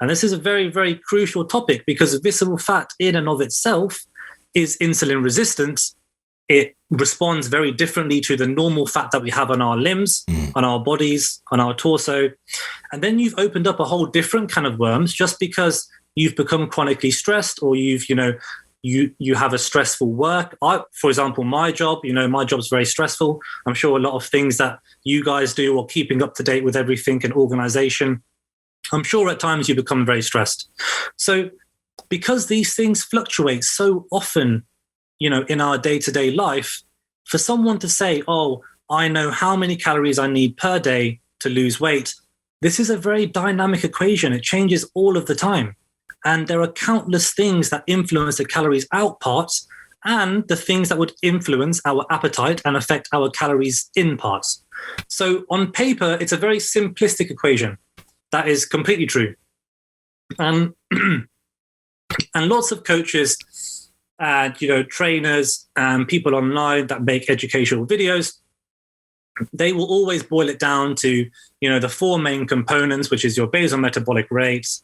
Speaker 4: And this is a very, very crucial topic because visceral fat in and of itself is insulin resistant. It responds very differently to the normal fat that we have on our limbs, on our bodies, on our torso. And then you've opened up a whole different can of worms just because you've become chronically stressed or you have a stressful work. For example, my job's very stressful. I'm sure a lot of things that you guys do or keeping up to date with everything in organization, I'm sure at times you become very stressed. So because these things fluctuate so often, in our day-to-day life, for someone to say, oh, I know how many calories I need per day to lose weight, this is a very dynamic equation. It changes all of the time. And there are countless things that influence the calories out parts and the things that would influence our appetite and affect our calories in parts. So on paper, it's a very simplistic equation. That is completely true. And lots of coaches and, trainers and people online that make educational videos, they will always boil it down to, the 4 main components, which is your basal metabolic rates,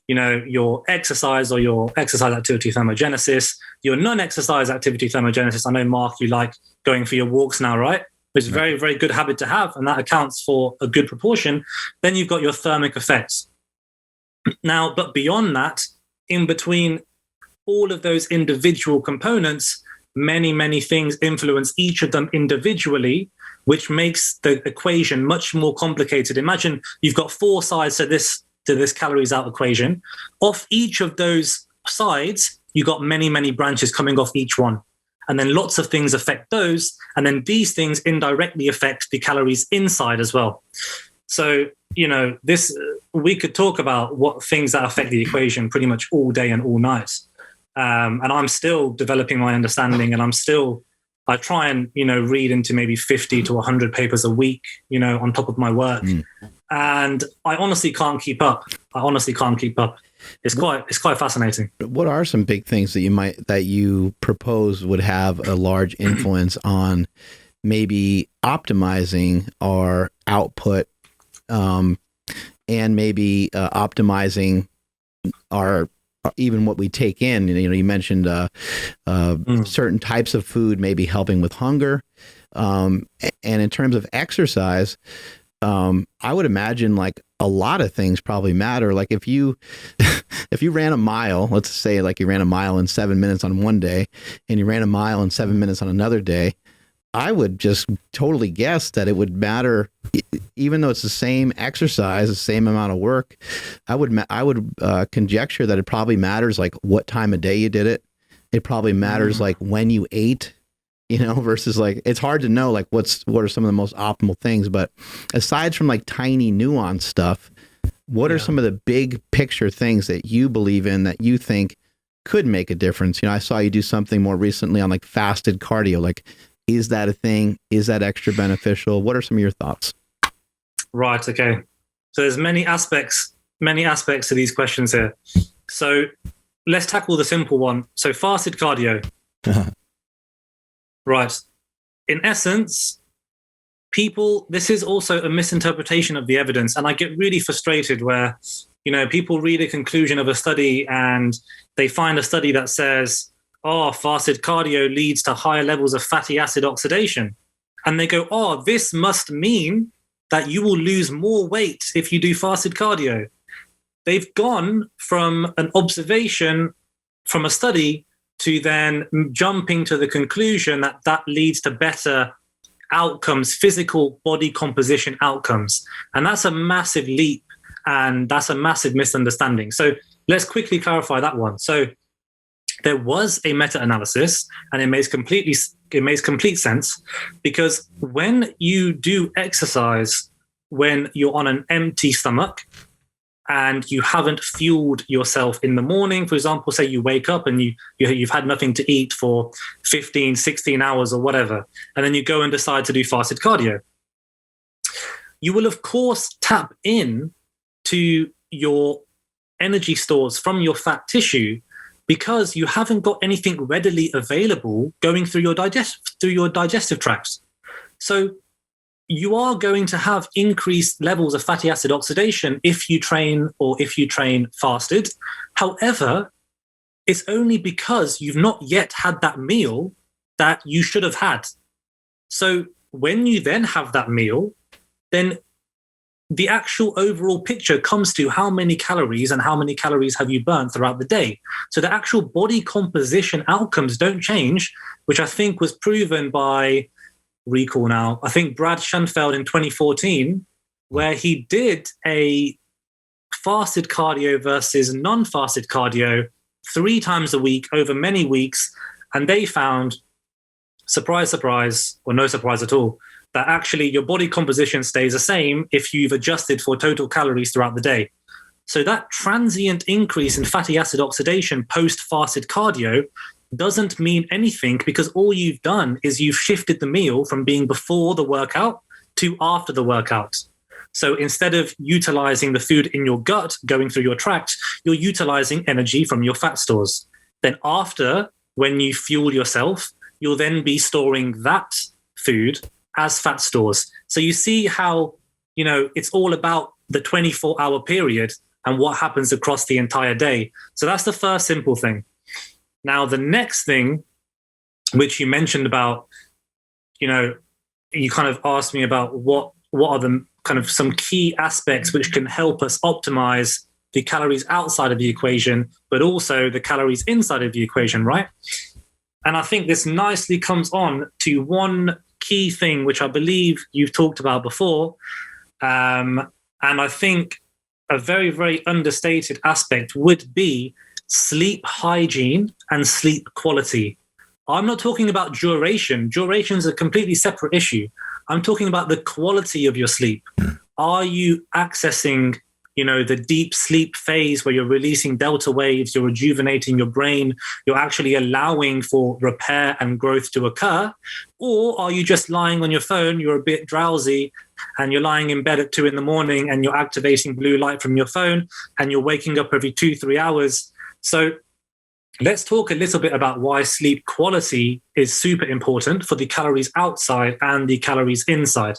Speaker 4: your exercise or your exercise activity thermogenesis, your non-exercise activity thermogenesis. I know, Mark, you like going for your walks now, right? Which is a very, very good habit to have, and that accounts for a good proportion. Then you've got your thermic effects. Now, but beyond that, in between all of those individual components, many, many things influence each of them individually, which makes the equation much more complicated. Imagine you've got 4 sides to this calories out equation. Off each of those sides, you've got many, many branches coming off each one. And then lots of things affect those. And then these things indirectly affect the calories inside as well. So, we could talk about what things that affect the equation pretty much all day and all night. And I'm still developing my understanding, and I try and, read into maybe 50 to 100 papers a week, on top of my work. And I honestly can't keep up. It's quite fascinating.
Speaker 1: What are some big things that you propose would have a large influence on maybe optimizing our output, and maybe optimizing our even what we take in? You mentioned certain types of food maybe helping with hunger, and in terms of exercise, I would imagine like a lot of things probably matter. Like if you ran a mile, let's say like you ran a mile in 7 minutes on one day and you ran a mile in 7 minutes on another day, I would just totally guess that it would matter, even though it's the same exercise, the same amount of work. I would conjecture that it probably matters like what time of day you did it. It probably matters like when you ate, versus like, it's hard to know like what are some of the most optimal things. But aside from like tiny nuanced stuff, what are some of the big picture things that you believe in that you think could make a difference? I saw you do something more recently on like fasted cardio. Like, is that a thing? Is that extra beneficial? What are some of your thoughts? Right.
Speaker 4: Okay. So there's many aspects to these questions here. So let's tackle the simple one. So fasted cardio. Right. In essence, this is also a misinterpretation of the evidence. And I get really frustrated where, people read a conclusion of a study and they find a study that says, fasted cardio leads to higher levels of fatty acid oxidation. And they go, this must mean that you will lose more weight if you do fasted cardio. They've gone from an observation from a study to then jumping to the conclusion that leads to better outcomes, physical body composition outcomes. And that's a massive leap, and that's a massive misunderstanding. So let's quickly clarify that one. So there was a meta-analysis, and it makes complete sense, because when you do exercise, when you're on an empty stomach and you haven't fueled yourself in the morning, for example, say you wake up and you've had nothing to eat for 15, 16 hours or whatever, and then you go and decide to do fasted cardio, you will of course tap in to your energy stores from your fat tissue, because you haven't got anything readily available going through your digestive tract. So you are going to have increased levels of fatty acid oxidation if you train or if you train fasted. However, it's only because you've not yet had that meal that you should have had. So when you then have that meal, then the actual overall picture comes to how many calories and how many calories have you burnt throughout the day. So the actual body composition outcomes don't change, which I think was proven by, recall now, I think Brad Schoenfeld in 2014, where he did a fasted cardio versus non-fasted cardio 3 times a week over many weeks. And they found, surprise, surprise, or no surprise at all, that actually your body composition stays the same if you've adjusted for total calories throughout the day. So that transient increase in fatty acid oxidation post-fasted cardio doesn't mean anything, because all you've done is you've shifted the meal from being before the workout to after the workout. So instead of utilizing the food in your gut going through your tract, you're utilizing energy from your fat stores. Then after, when you fuel yourself, you'll then be storing that food as fat stores. So you see how, it's all about the 24-hour period and what happens across the entire day. So that's the first simple thing. Now, the next thing, which you mentioned about, you kind of asked me about what are the kind of some key aspects which can help us optimize the calories outside of the equation, but also the calories inside of the equation, right? And I think this nicely comes on to one key thing, which I believe you've talked about before. And I think a very, very understated aspect would be sleep hygiene and sleep quality. I'm not talking about duration. Duration is a completely separate issue. I'm talking about the quality of your sleep. Are you accessing, the deep sleep phase where you're releasing delta waves, you're rejuvenating your brain, you're actually allowing for repair and growth to occur? Or are you just lying on your phone, you're a bit drowsy, and you're lying in bed at 2 a.m. and you're activating blue light from your phone and you're waking up every 2-3 hours? So let's talk a little bit about why sleep quality is super important for the calories outside and the calories inside.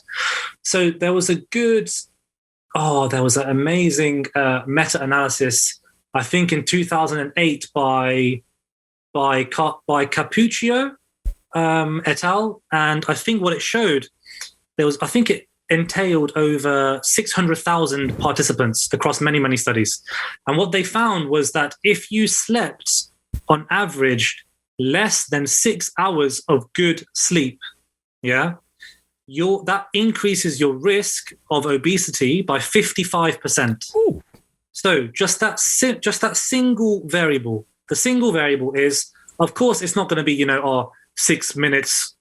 Speaker 4: So there was an amazing meta-analysis, I think in 2008 by Capuccio et al. And I think what it showed, it entailed over 600,000 participants across many, many studies. And what they found was that if you slept on average less than 6 hours of good sleep, that increases your risk of obesity by 55%. Ooh. So just that single variable. The single variable is, of course, it's not going to be 6 minutes,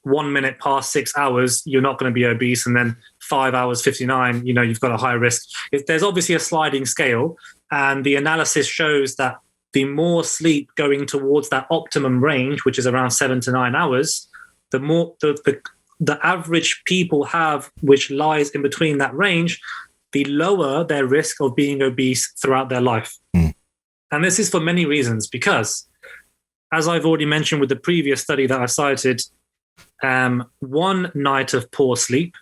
Speaker 4: 1 minute past 6 hours, you're not going to be obese, and then 5 hours 59, you've got a high risk. There's obviously a sliding scale, and the analysis shows that the more sleep going towards that optimum range, which is around 7 to 9 hours, the more the average people have, which lies in between that range, the lower their risk of being obese throughout their life. And this is for many reasons, because as I've already mentioned with the previous study that I cited, 1 night of poor sleep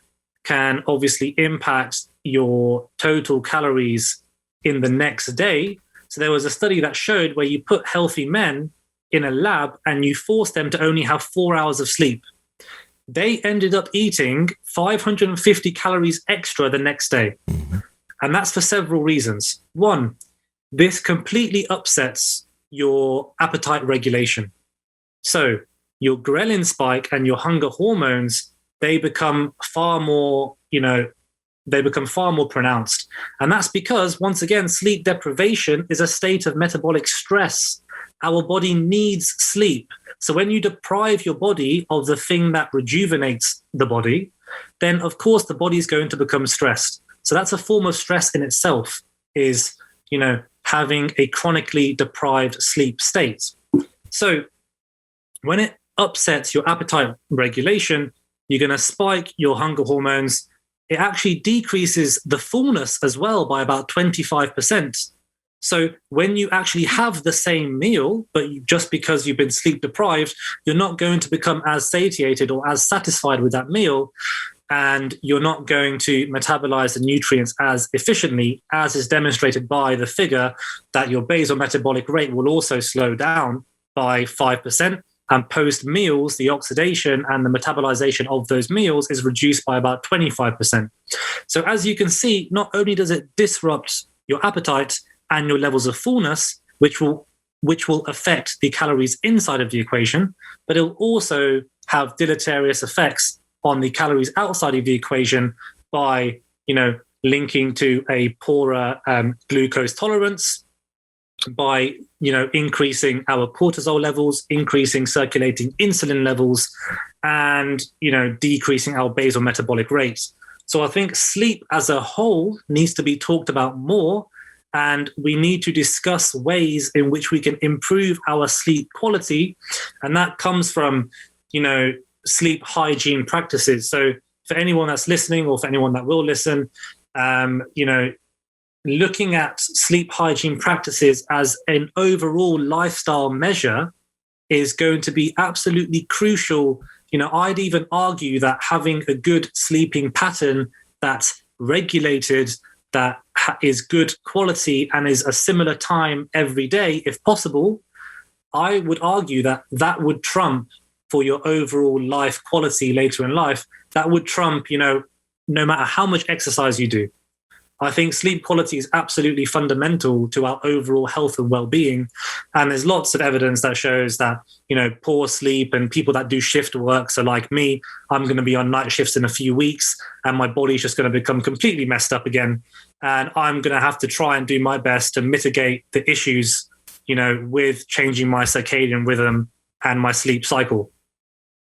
Speaker 4: can obviously impact your total calories in the next day. So there was a study that showed where you put healthy men in a lab and you force them to only have 4 hours of sleep. They ended up eating 550 calories extra the next day. And that's for several reasons. One, this completely upsets your appetite regulation. So your ghrelin spike and your hunger hormones, they become far more, pronounced. And that's because, once again, sleep deprivation is a state of metabolic stress. Our body needs sleep. So when you deprive your body of the thing that rejuvenates the body, then of course the body is going to become stressed. So that's a form of stress in itself, is, having a chronically deprived sleep state. So when it upsets your appetite regulation, you're going to spike your hunger hormones. It actually decreases the fullness as well by about 25%. So when you actually have the same meal, but just because you've been sleep deprived, you're not going to become as satiated or as satisfied with that meal. And you're not going to metabolize the nutrients as efficiently, as is demonstrated by the figure that your basal metabolic rate will also slow down by 5%. And post meals, the oxidation and the metabolization of those meals is reduced by about 25%. So as you can see, not only does it disrupt your appetite and your levels of fullness, which will affect the calories inside of the equation, but it'll also have deleterious effects on the calories outside of the equation by, linking to a poorer glucose tolerance, by, increasing our cortisol levels, increasing circulating insulin levels, and, decreasing our basal metabolic rates. So I think sleep as a whole needs to be talked about more, and we need to discuss ways in which we can improve our sleep quality. And that comes from, sleep hygiene practices. So for anyone that's listening, or for anyone that will listen, looking at sleep hygiene practices as an overall lifestyle measure is going to be absolutely crucial. I'd even argue that having a good sleeping pattern that's regulated, that is good quality and is a similar time every day, if possible, I would argue that that would trump, for your overall life quality later in life, that would trump, no matter how much exercise you do. I think sleep quality is absolutely fundamental to our overall health and well-being. And there's lots of evidence that shows that, poor sleep, and people that do shift work, so like me, I'm going to be on night shifts in a few weeks and my body's just going to become completely messed up again. And I'm going to have to try and do my best to mitigate the issues, with changing my circadian rhythm and my sleep cycle.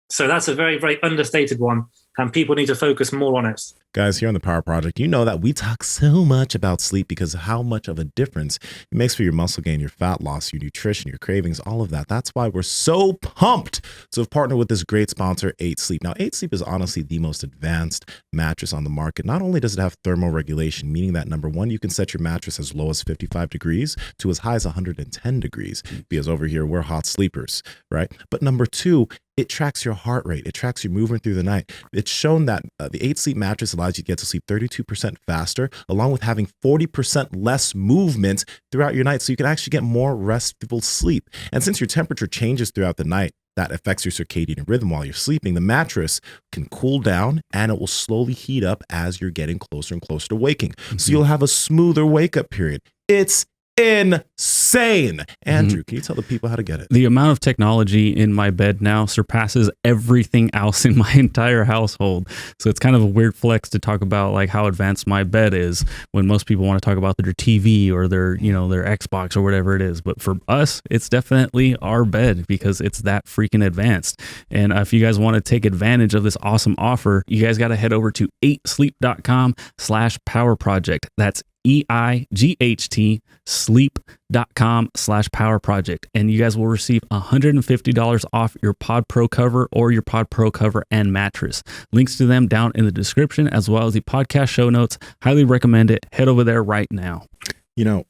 Speaker 4: So that's a very, very understated one, and people need to focus more on it.
Speaker 2: Guys, here on the Power Project, you know that we talk so much about sleep because of how much of a difference it makes for your muscle gain, your fat loss, your nutrition, your cravings, all of that. That's why we're so pumped to have partnered with this great sponsor, 8 Sleep. Now, 8 Sleep is honestly the most advanced mattress on the market. Not only does it have thermal regulation, meaning that, number one, you can set your mattress as low as 55 degrees to as high as 110 degrees, because over here, we're hot sleepers, right? But number two, it tracks your heart rate. It tracks your movement through the night. It's shown that the 8 Sleep mattress allows you to get to sleep 32% faster, along with having 40% less movement throughout your night. So you can actually get more restful sleep. And since your temperature changes throughout the night, that affects your circadian rhythm while you're sleeping, the mattress can cool down and it will slowly heat up as you're getting closer and closer to waking. So you'll have a smoother wake up period. It's insane. Andrew, can you tell the people how to get it?
Speaker 3: The amount of technology in my bed now surpasses everything else in my entire household. So it's kind of a weird flex to talk about like how advanced my bed is when most people want to talk about their TV or their Xbox or whatever it is. But for us, it's definitely our bed because it's that freaking advanced. And if you guys want to take advantage of this awesome offer, you guys got to head over to 8sleep.com/power project. That's EIGHT sleep.com/power project. And you guys will receive $150 off your Pod Pro cover or your Pod Pro cover and mattress. Links to them down in the description, as well as the podcast show notes. Highly recommend it. Head over there right now.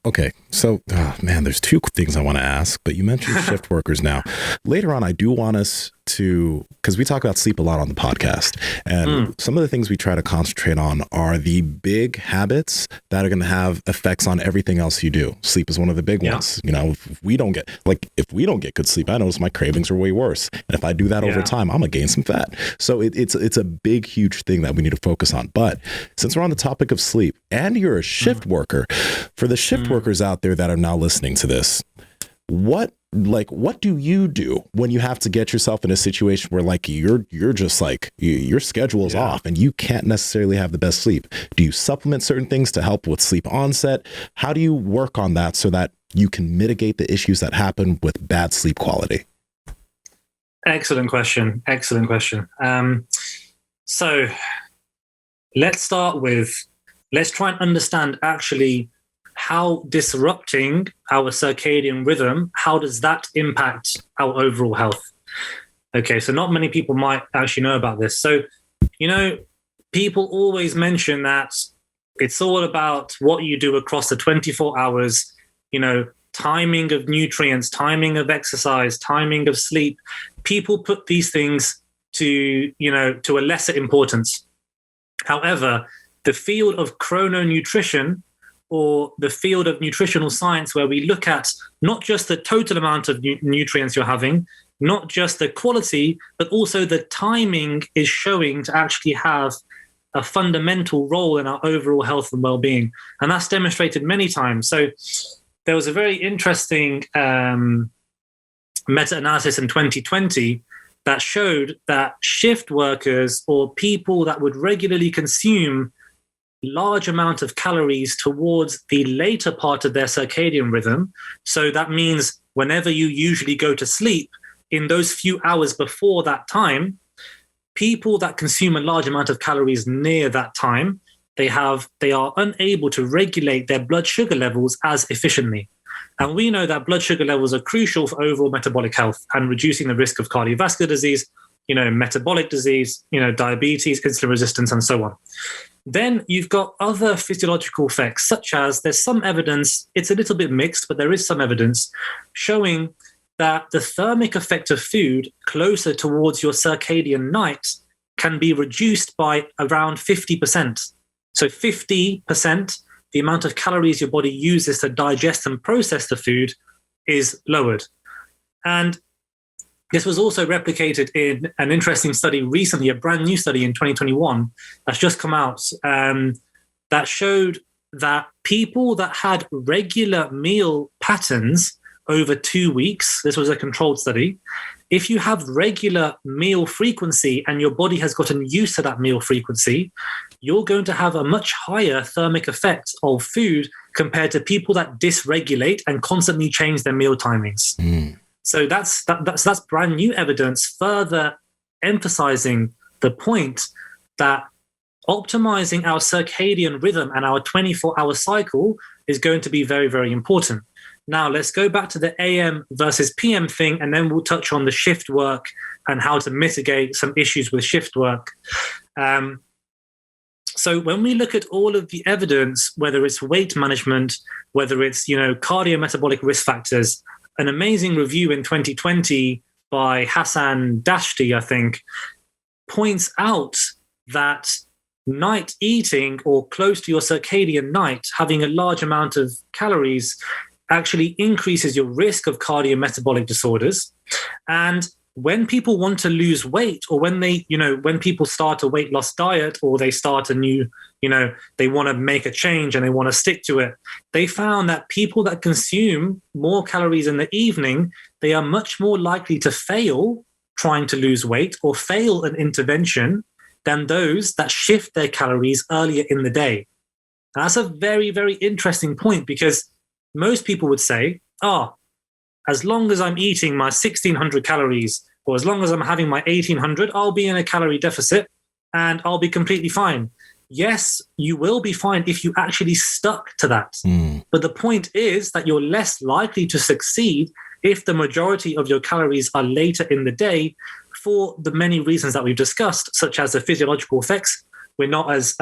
Speaker 2: Okay. So, there's two things I want to ask, but you mentioned shift workers now. Later on, I do want us to, because we talk about sleep a lot on the podcast, and some of the things we try to concentrate on are the big habits that are going to have effects on everything else you do. Sleep is one of the big ones. If we don't get good sleep, I notice my cravings are way worse. And if I do that over time, I'm going to gain some fat. So it's a big, huge thing that we need to focus on. But since we're on the topic of sleep and you're a shift worker, for the shift workers out there that are now listening to this, what like, what do you do when you have to get yourself in a situation where like you're just like your schedule is off and you can't necessarily have the best sleep? Do you supplement certain things to help with sleep onset? How do you work on that so that you can mitigate the issues that happen with bad sleep quality?
Speaker 4: Excellent question. Excellent question. So let's start with, let's try and understand actually how disrupting our circadian rhythm, how does that impact our overall health? Okay, so not many people might actually know about this. So, people always mention that it's all about what you do across the 24 hours, timing of nutrients, timing of exercise, timing of sleep. People put these things to a lesser importance. However, the field of chrononutrition, or the field of nutritional science, where we look at not just the total amount of nutrients you're having, not just the quality, but also the timing, is showing to actually have a fundamental role in our overall health and well-being. And that's demonstrated many times. So there was a very interesting meta-analysis in 2020 that showed that shift workers, or people that would regularly consume large amount of calories towards the later part of their circadian rhythm. So that means whenever you usually go to sleep, in those few hours before that time, people that consume a large amount of calories near that time, they are unable to regulate their blood sugar levels as efficiently. And we know that blood sugar levels are crucial for overall metabolic health and reducing the risk of cardiovascular disease, metabolic disease, diabetes, insulin resistance, and so on. Then you've got other physiological effects, such as there's some evidence, it's a little bit mixed, but there is some evidence showing that the thermic effect of food closer towards your circadian night can be reduced by around 50%. So 50%, the amount of calories your body uses to digest and process the food, is lowered. And this was also replicated in an interesting study recently, a brand new study in 2021 that's just come out, that showed that people that had regular meal patterns over 2 weeks, this was a controlled study, if you have regular meal frequency and your body has gotten used to that meal frequency, you're going to have a much higher thermic effect of food compared to people that dysregulate and constantly change their meal timings. So that's brand new evidence, further emphasizing the point that optimizing our circadian rhythm and our 24-hour cycle is going to be very, very important. Now, let's go back to the AM versus PM thing, and then we'll touch on the shift work and how to mitigate some issues with shift work. So when we look at all of the evidence, whether it's weight management, whether it's cardiometabolic risk factors, an amazing review in 2020 by Hassan Dashti, I think, points out that night eating, or close to your circadian night, having a large amount of calories, actually increases your risk of cardiometabolic disorders. And when people want to lose weight, or when when people start a weight loss diet, or they start a new, they want to make a change and they want to stick to it, they found that people that consume more calories in the evening, they are much more likely to fail trying to lose weight or fail an intervention than those that shift their calories earlier in the day. And that's a very, very interesting point, because most people would say, as long as I'm eating my 1,600 calories, or as long as I'm having my 1,800, I'll be in a calorie deficit and I'll be completely fine. Yes, you will be fine if you actually stuck to that. But the point is that you're less likely to succeed if the majority of your calories are later in the day, for the many reasons that we've discussed, such as the physiological effects. We're not as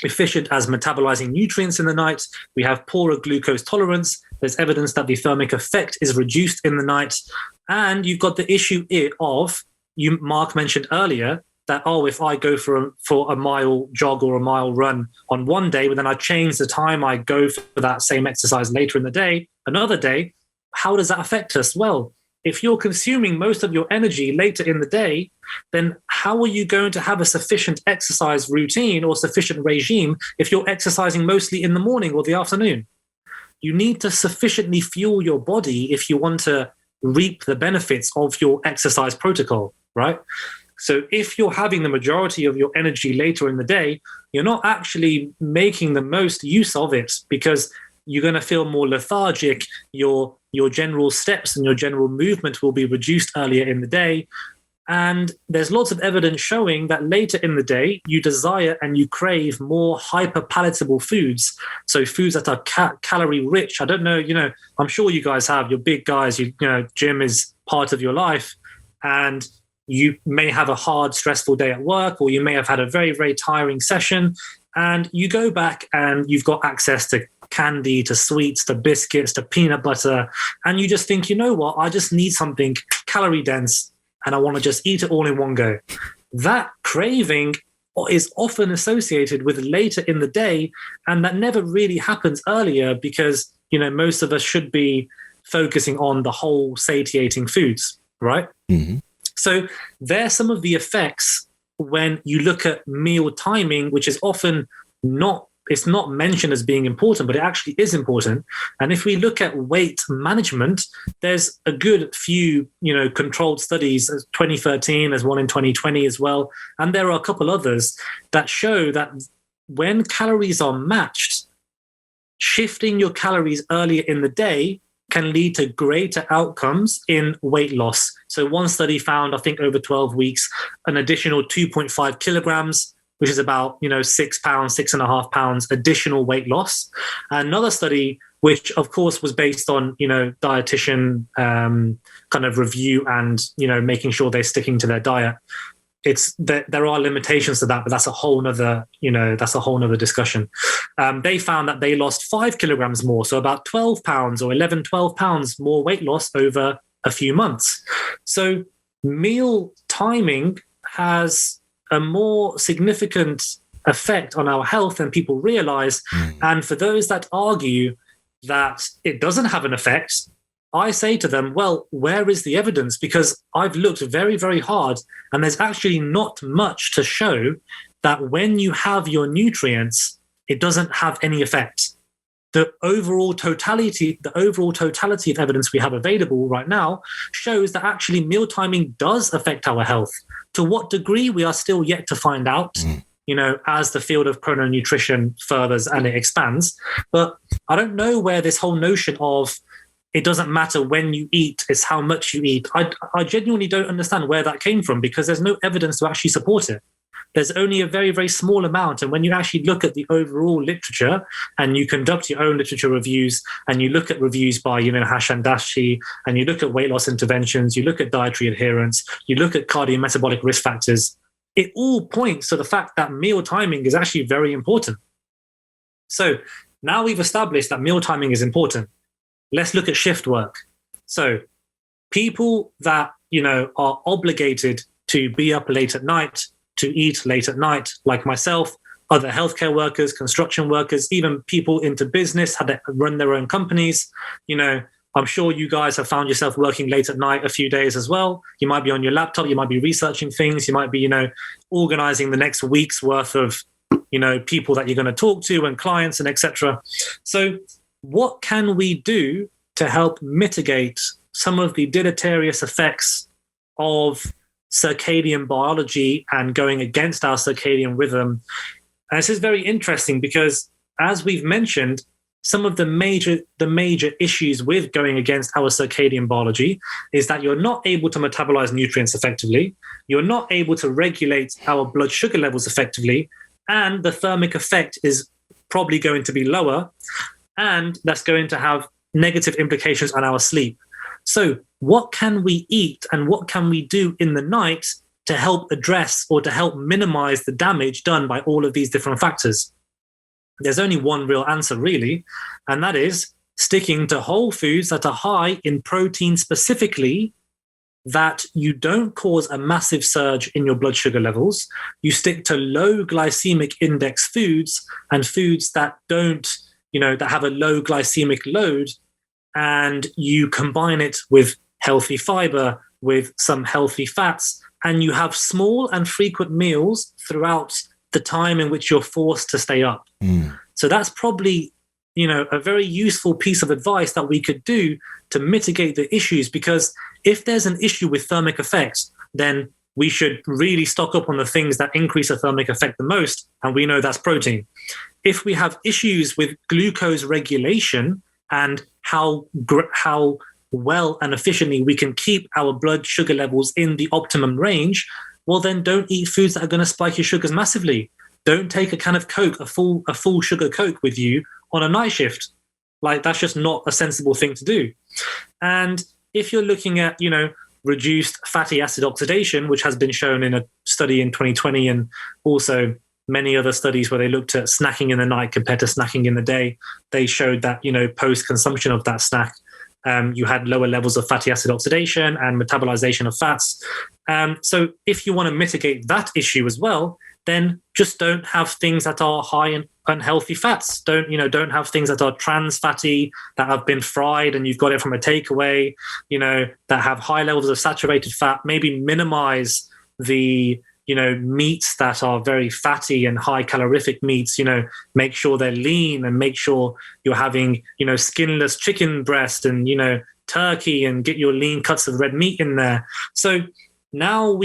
Speaker 4: efficient as metabolizing nutrients in the night. We have poorer glucose tolerance. There's evidence that the thermic effect is reduced in the night. And you've got the issue of, Mark mentioned earlier, that, if I go for a mile jog or a mile run on one day, but then I change the time I go for that same exercise later in the day, another day, how does that affect us? Well, if you're consuming most of your energy later in the day, then how are you going to have a sufficient exercise routine or sufficient regime if you're exercising mostly in the morning or the afternoon? you need to sufficiently fuel your body if you want to reap the benefits of your exercise protocol, right? So if you're having the majority of your energy later in the day, you're not actually making the most use of it, because you're going to feel more lethargic. Your general steps and your general movement will be reduced earlier in the day. And there's lots of evidence showing that later in the day, you desire and you crave more hyperpalatable foods. So foods that are calorie rich. I don't know, I'm sure you guys have, you're big guys, gym is part of your life. And you may have a hard, stressful day at work, or you may have had a very, very tiring session. And you go back and you've got access to candy, to sweets, to biscuits, to peanut butter. And you just think, you know what, I just need something calorie dense and I want to just eat it all in one go. That craving is often associated with later in the day. And that never really happens earlier because, most of us should be focusing on the whole satiating foods, right?
Speaker 2: Mm-hmm.
Speaker 4: So there's some of the effects when you look at meal timing, which is often it's not mentioned as being important, but it actually is important. And if we look at weight management, there's a good few, controlled studies, 2013, there's one in 2020 as well. And there are a couple others that show that when calories are matched, shifting your calories earlier in the day can lead to greater outcomes in weight loss. So one study found, I think over 12 weeks, an additional 2.5 kilograms, which is about 6 pounds, 6.5 pounds additional weight loss. Another study, which of course was based on dietitian kind of review and making sure they're sticking to their diet. It's that there are limitations to that, but that's a whole nother discussion. They found that they lost 5 kilograms more, so about 12 pounds or 11, 12 pounds more weight loss over a few months. So meal timing has a more significant effect on our health than people realize. And for those that argue that it doesn't have an effect, I say to them, well, where is the evidence? Because I've looked very, very hard, and there's actually not much to show that when you have your nutrients, it doesn't have any effect. The overall totality of evidence we have available right now shows that actually meal timing does affect our health. To what degree, we are still yet to find out, as the field of chrononutrition furthers and it expands. But I don't know where this whole notion of it doesn't matter when you eat, it's how much you eat. I genuinely don't understand where that came from, because there's no evidence to actually support it. There's only a very, very small amount. And when you actually look at the overall literature and you conduct your own literature reviews and you look at reviews by, Hashan Dashi, and you look at weight loss interventions, you look at dietary adherence, you look at cardiometabolic risk factors, it all points to the fact that meal timing is actually very important. So now we've established that meal timing is important. Let's look at shift work. So people that, are obligated to be up late at night, to eat late at night, like myself, other healthcare workers, construction workers, even people into business, had to run their own companies. I'm sure you guys have found yourself working late at night a few days as well. You might be on your laptop, you might be researching things, you might be, organizing the next week's worth of, people that you're going to talk to and clients and etc. So what can we do to help mitigate some of the deleterious effects of circadian biology and going against our circadian rhythm? And this is very interesting because, as we've mentioned, some of the major issues with going against our circadian biology is that you're not able to metabolize nutrients effectively, you're not able to regulate our blood sugar levels effectively, and the thermic effect is probably going to be lower, and that's going to have negative implications on our sleep. So what can we eat and what can we do in the night to help address or to help minimize the damage done by all of these different factors? There's only one real answer, really, and that is sticking to whole foods that are high in protein specifically, that you don't cause a massive surge in your blood sugar levels. You stick to low glycemic index foods and foods that don't, that have a low glycemic load, and you combine it with healthy fiber, with some healthy fats, and you have small and frequent meals throughout the time in which you're forced to stay up. So that's probably a very useful piece of advice that we could do to mitigate the issues. Because if there's an issue with thermic effects, then we should really stock up on the things that increase the thermic effect the most, and we know that's protein. If we have issues with glucose regulation and how well and efficiently we can keep our blood sugar levels in the optimum range, well, then don't eat foods that are going to spike your sugars massively. Don't take a can of Coke, a full sugar Coke with you on a night shift. Like, that's just not a sensible thing to do. And if you're looking at, reduced fatty acid oxidation, which has been shown in a study in 2020 and also many other studies where they looked at snacking in the night compared to snacking in the day, they showed that, post-consumption of that snack, you had lower levels of fatty acid oxidation and metabolization of fats. So if you want to mitigate that issue as well, then just don't have things that are high in unhealthy fats. Don't have things that are trans fatty, that have been fried and you've got it from a takeaway, that have high levels of saturated fat. Maybe minimize the meats that are very fatty and high calorific meats. Make sure they're lean, and make sure you're having skinless chicken breast and turkey, and get your lean cuts of red meat in there. So now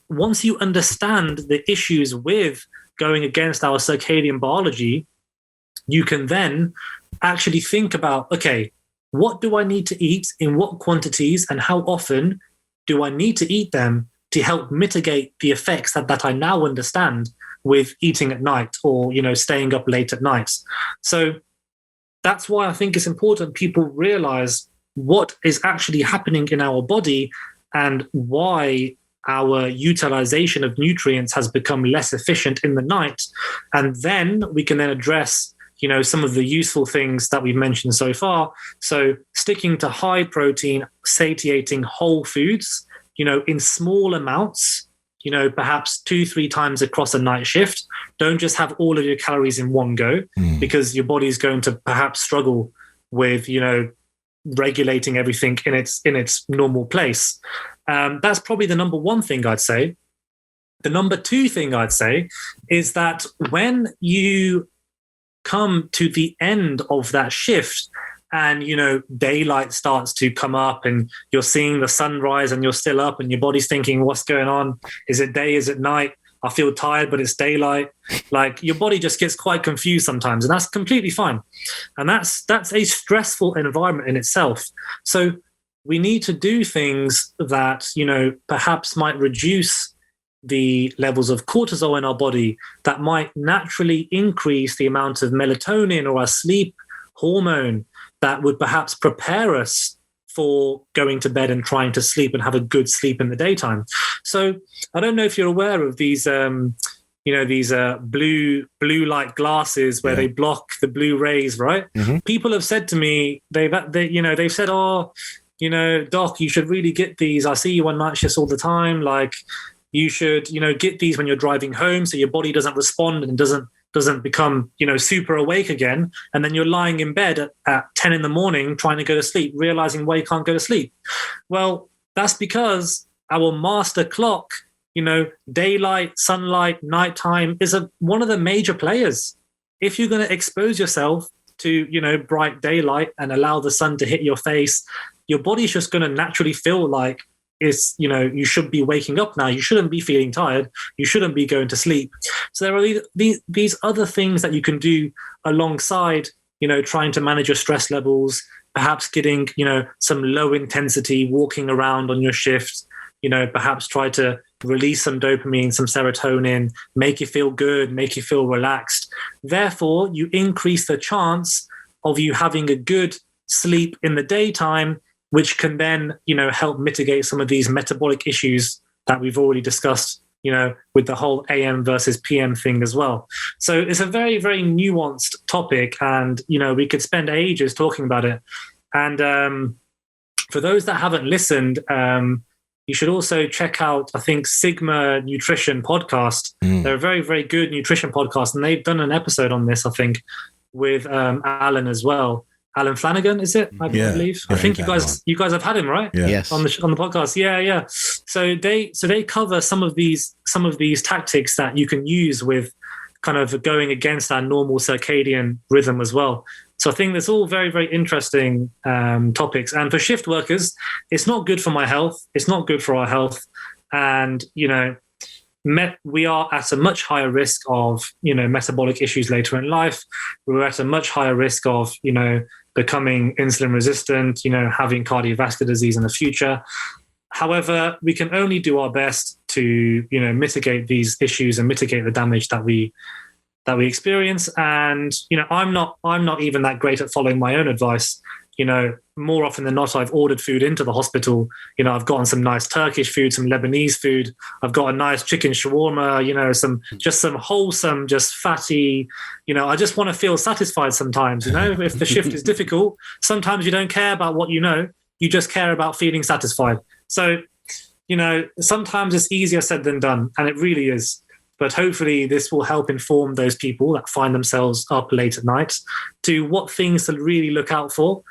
Speaker 4: once you understand the issues with going against our circadian biology, you can then actually think about, okay, what do I need to eat, in what quantities, and how often do I need to eat them to help mitigate the effects that I now understand with eating at night or, staying up late at night. So that's why I think it's important people realize what is actually happening in our body and why our utilization of nutrients has become less efficient in the night. And then we can then address, some of the useful things that we've mentioned so far. So sticking to high protein, satiating whole foods, in small amounts, perhaps 2-3 times across a night shift. Don't just have all of your calories in one go, because your body is going to perhaps struggle with, regulating everything in its normal place. That's probably the number one thing I'd say. The number two thing I'd say is that when you come to the end of that shift and, daylight starts to come up and you're seeing the sunrise and you're still up and your body's thinking, what's going on? Is it day? Is it night? I feel tired, but it's daylight. Like, your body just gets quite confused sometimes, and that's completely fine. And that's a stressful environment in itself. So we need to do things that, perhaps might reduce the levels of cortisol in our body, that might naturally increase the amount of melatonin or our sleep hormone, that would perhaps prepare us for going to bed and trying to sleep and have a good sleep in the daytime. So I don't know if you're aware of these, these blue light glasses where they block the blue rays, right? Mm-hmm. People have said to me, they've said, oh, Doc, you should really get these. I see you on night shifts all the time. Like, you should, get these when you're driving home so your body doesn't respond and doesn't become, super awake again. And then you're lying in bed at 10 in the morning trying to go to sleep, realizing why you can't go to sleep. Well, that's because our master clock, daylight, sunlight, nighttime is one of the major players. If you're going to expose yourself to, bright daylight and allow the sun to hit your face, your body's just going to naturally feel like you should be waking up now. You shouldn't be feeling tired. You shouldn't be going to sleep. So there are these other things that you can do alongside, trying to manage your stress levels, perhaps getting, some low intensity walking around on your shift, perhaps try to release some dopamine, some serotonin, make you feel good, make you feel relaxed. Therefore, you increase the chance of you having a good sleep in the daytime, which can then, help mitigate some of these metabolic issues that we've already discussed, with the whole AM versus PM thing as well. So it's a very, very nuanced topic, and, we could spend ages talking about it. And for those that haven't listened, you should also check out, I think, Sigma Nutrition podcast. They're a very, very good nutrition podcast, and they've done an episode on this, I think, with Alan as well. Alan Flanagan, is it? I believe. I think you guys have had him, right?
Speaker 1: Yeah. Yes.
Speaker 4: On the podcast. Yeah. So they cover some of these tactics that you can use with kind of going against our normal circadian rhythm as well. So I think that's all very, very interesting topics. And for shift workers, it's not good for my health. It's not good for our health. And, we are at a much higher risk of, metabolic issues later in life. We're at a much higher risk of, becoming insulin resistant, having cardiovascular disease in the future. However, we can only do our best to, mitigate these issues and mitigate the damage that we experience. And, I'm not even that great at following my own advice. More often than not, I've ordered food into the hospital. I've gotten some nice Turkish food, some Lebanese food. I've got a nice chicken shawarma, some wholesome, just fatty, I just want to feel satisfied sometimes, if the shift is difficult, sometimes you don't care about what you just care about feeling satisfied. So, sometimes it's easier said than done, and it really is. But hopefully this will help inform those people that find themselves up late at night to what things to really look out for.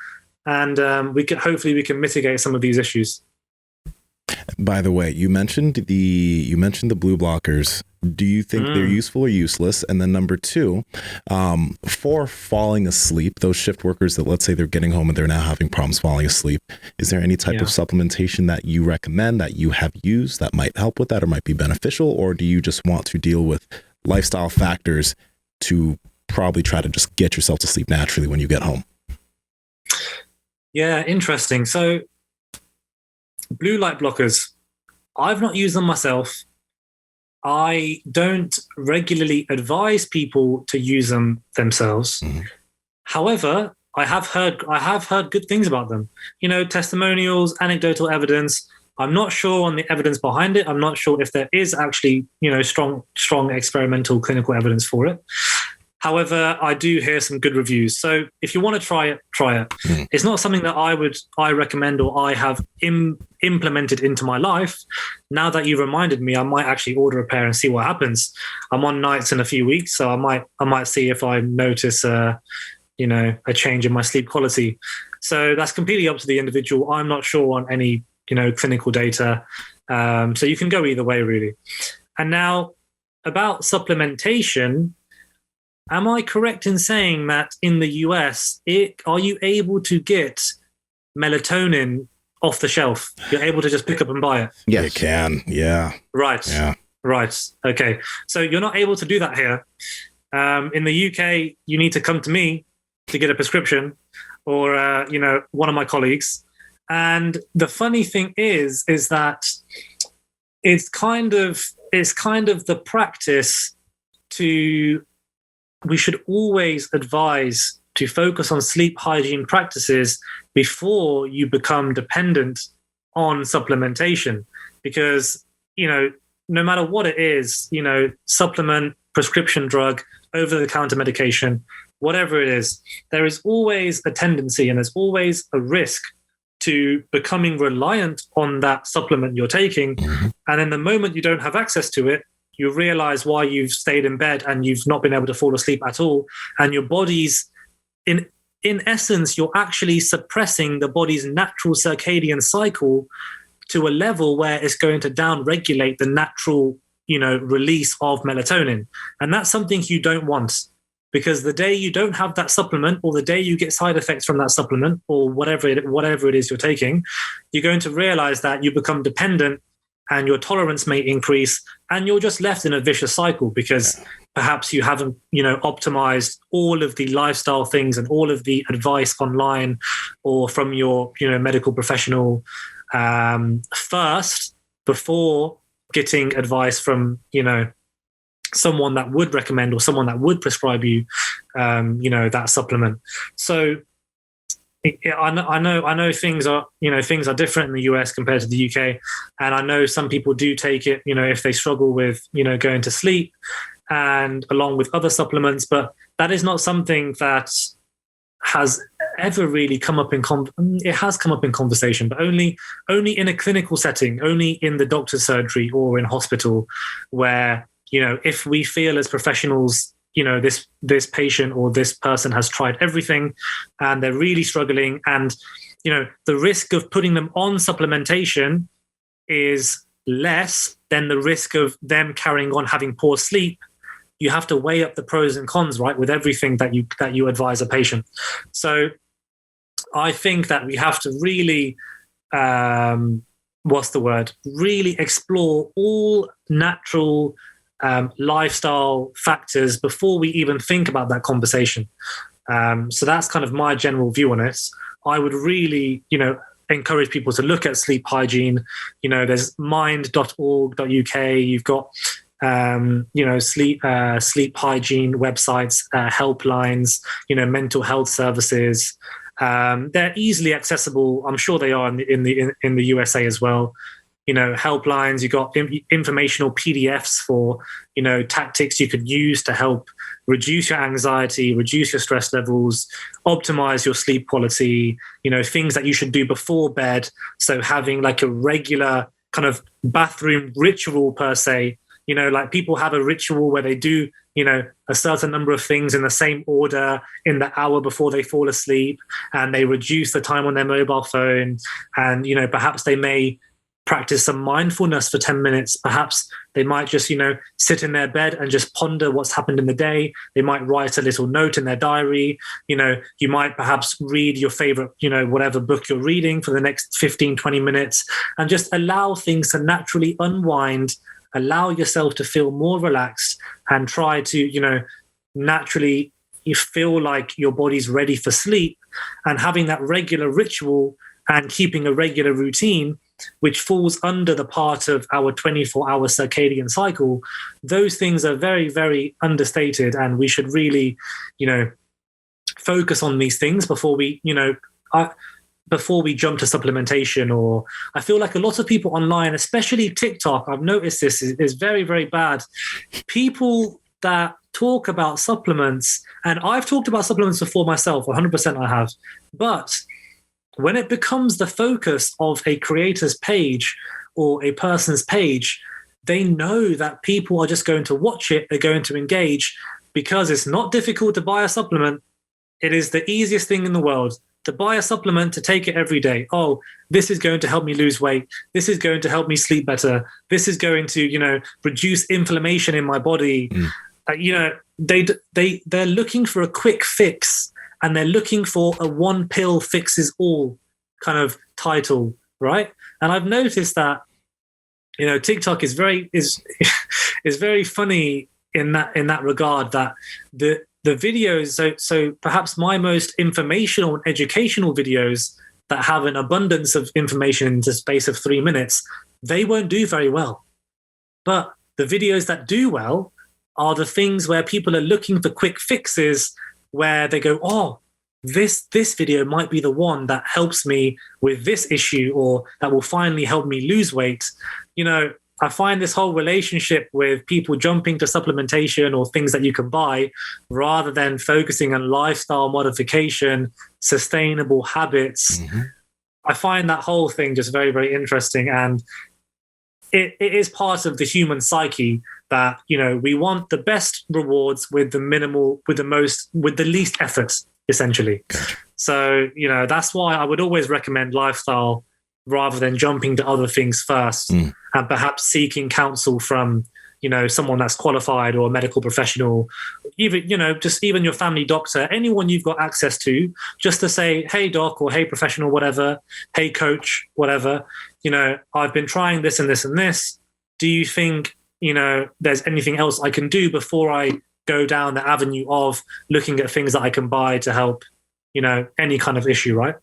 Speaker 4: And we can mitigate some of these issues.
Speaker 2: By the way, you mentioned the blue blockers. Do you think they're useful or useless? And then number two, for falling asleep, those shift workers that, let's say they're getting home and they're now having problems falling asleep, is there any type of supplementation that you recommend, that you have used, that might help with that or might be beneficial? Or do you just want to deal with lifestyle factors to probably try to just get yourself to sleep naturally when you get home?
Speaker 4: Yeah, interesting. So blue light blockers, I've not used them myself. I don't regularly advise people to use them themselves. Mm-hmm. However, I have heard good things about them. Testimonials, anecdotal evidence. I'm not sure on the evidence behind it. I'm not sure if there is actually, strong experimental clinical evidence for it. However, I do hear some good reviews. So if you want to try it, try it. Mm. It's not something that I recommend or I have implemented into my life. Now that you reminded me, I might actually order a pair and see what happens. I'm on nights in a few weeks, so I might see if I notice a change in my sleep quality. So that's completely up to the individual. I'm not sure on any, clinical data. So you can go either way, really. And now about supplementation, am I correct in saying that in the US, are you able to get melatonin off the shelf? You're able to just pick up and buy it?
Speaker 2: Yeah, you can. Yeah.
Speaker 4: Right.
Speaker 2: Yeah.
Speaker 4: Right. Okay. So you're not able to do that here. In the UK, you need to come to me to get a prescription, or one of my colleagues. And the funny thing is that it's kind of the practice to. We should always advise to focus on sleep hygiene practices before you become dependent on supplementation. Because, no matter what it is, supplement, prescription drug, over-the-counter medication, whatever it is, there is always a tendency and there's always a risk to becoming reliant on that supplement you're taking. Mm-hmm. And in the moment you don't have access to it, you realize why you've stayed in bed and you've not been able to fall asleep at all. And your body's, in essence, you're actually suppressing the body's natural circadian cycle to a level where it's going to downregulate the natural, release of melatonin. And that's something you don't want, because the day you don't have that supplement, or the day you get side effects from that supplement, or whatever it is you're taking, you're going to realize that you become dependent and your tolerance may increase, and you're just left in a vicious cycle because perhaps you haven't, optimized all of the lifestyle things and all of the advice online or from your, medical professional first, before getting advice from, someone that would recommend or someone that would prescribe you, that supplement. So I know things are different in the US compared to the UK, and I know some people do take it, if they struggle with, going to sleep, and along with other supplements, but that is not something that has ever really come up in it has come up in conversation, but only in a clinical setting, only in the doctor's surgery or in hospital, where, if we feel as professionals, this patient or this person has tried everything and they're really struggling, and the risk of putting them on supplementation is less than the risk of them carrying on having poor sleep, you have to weigh up the pros and cons, right, with everything that you advise a patient. So I think that we have to really, really explore all natural lifestyle factors before we even think about that conversation. So that's kind of my general view on it. I would really, encourage people to look at sleep hygiene. There's mind.org.uk. You've got, sleep hygiene websites, helplines, mental health services. They're easily accessible. I'm sure they are in the USA as well. Helplines. You've got informational PDFs for, tactics you could use to help reduce your anxiety, reduce your stress levels, optimize your sleep quality, things that you should do before bed. So having like a regular kind of bathroom ritual per se, like people have a ritual where they do, a certain number of things in the same order in the hour before they fall asleep, and they reduce the time on their mobile phone. And, perhaps they may practice some mindfulness for 10 minutes. Perhaps they might just, sit in their bed and just ponder what's happened in the day. They might write a little note in their diary. You might perhaps read your favorite, whatever book you're reading for the next 15, 20 minutes, and just allow things to naturally unwind, allow yourself to feel more relaxed, and try to, naturally you feel like your body's ready for sleep. And having that regular ritual and keeping a regular routine, which falls under the part of our 24-hour circadian cycle, those things are very, very understated. And we should really, focus on these things before we, before we jump to supplementation. Or I feel like a lot of people online, especially TikTok, I've noticed this is very, very bad. People that talk about supplements, and I've talked about supplements before myself, 100% I have, but when it becomes the focus of a creator's page or a person's page, they know that people are just going to watch it, they're going to engage, because it's not difficult to buy a supplement. It is the easiest thing in the world to buy a supplement, to take it every day. Oh, this is going to help me lose weight. This is going to help me sleep better. This is going to, reduce inflammation in my body. They're looking for a quick fix, and they're looking for a one pill fixes all kind of title, right? And I've noticed that, TikTok is very very funny in that regard, that the videos, so perhaps my most informational and educational videos that have an abundance of information in the space of 3 minutes, they won't do very well. But the videos that do well are the things where people are looking for quick fixes, where they go, oh, this video might be the one that helps me with this issue, or that will finally help me lose weight. I find this whole relationship with people jumping to supplementation or things that you can buy, rather than focusing on lifestyle modification, sustainable habits. Mm-hmm. I find that whole thing just very, very interesting. And it is part of the human psyche that, we want the best rewards with the least effort, essentially. So, that's why I would always recommend lifestyle rather than jumping to other things first, and perhaps seeking counsel from, someone that's qualified, or a medical professional, even your family doctor, anyone you've got access to, just to say, hey doc, or hey professional, whatever, hey coach, whatever, I've been trying this and this and this. Do you think, there's anything else I can do before I go down the avenue of looking at things that I can buy to help, any kind of issue, right?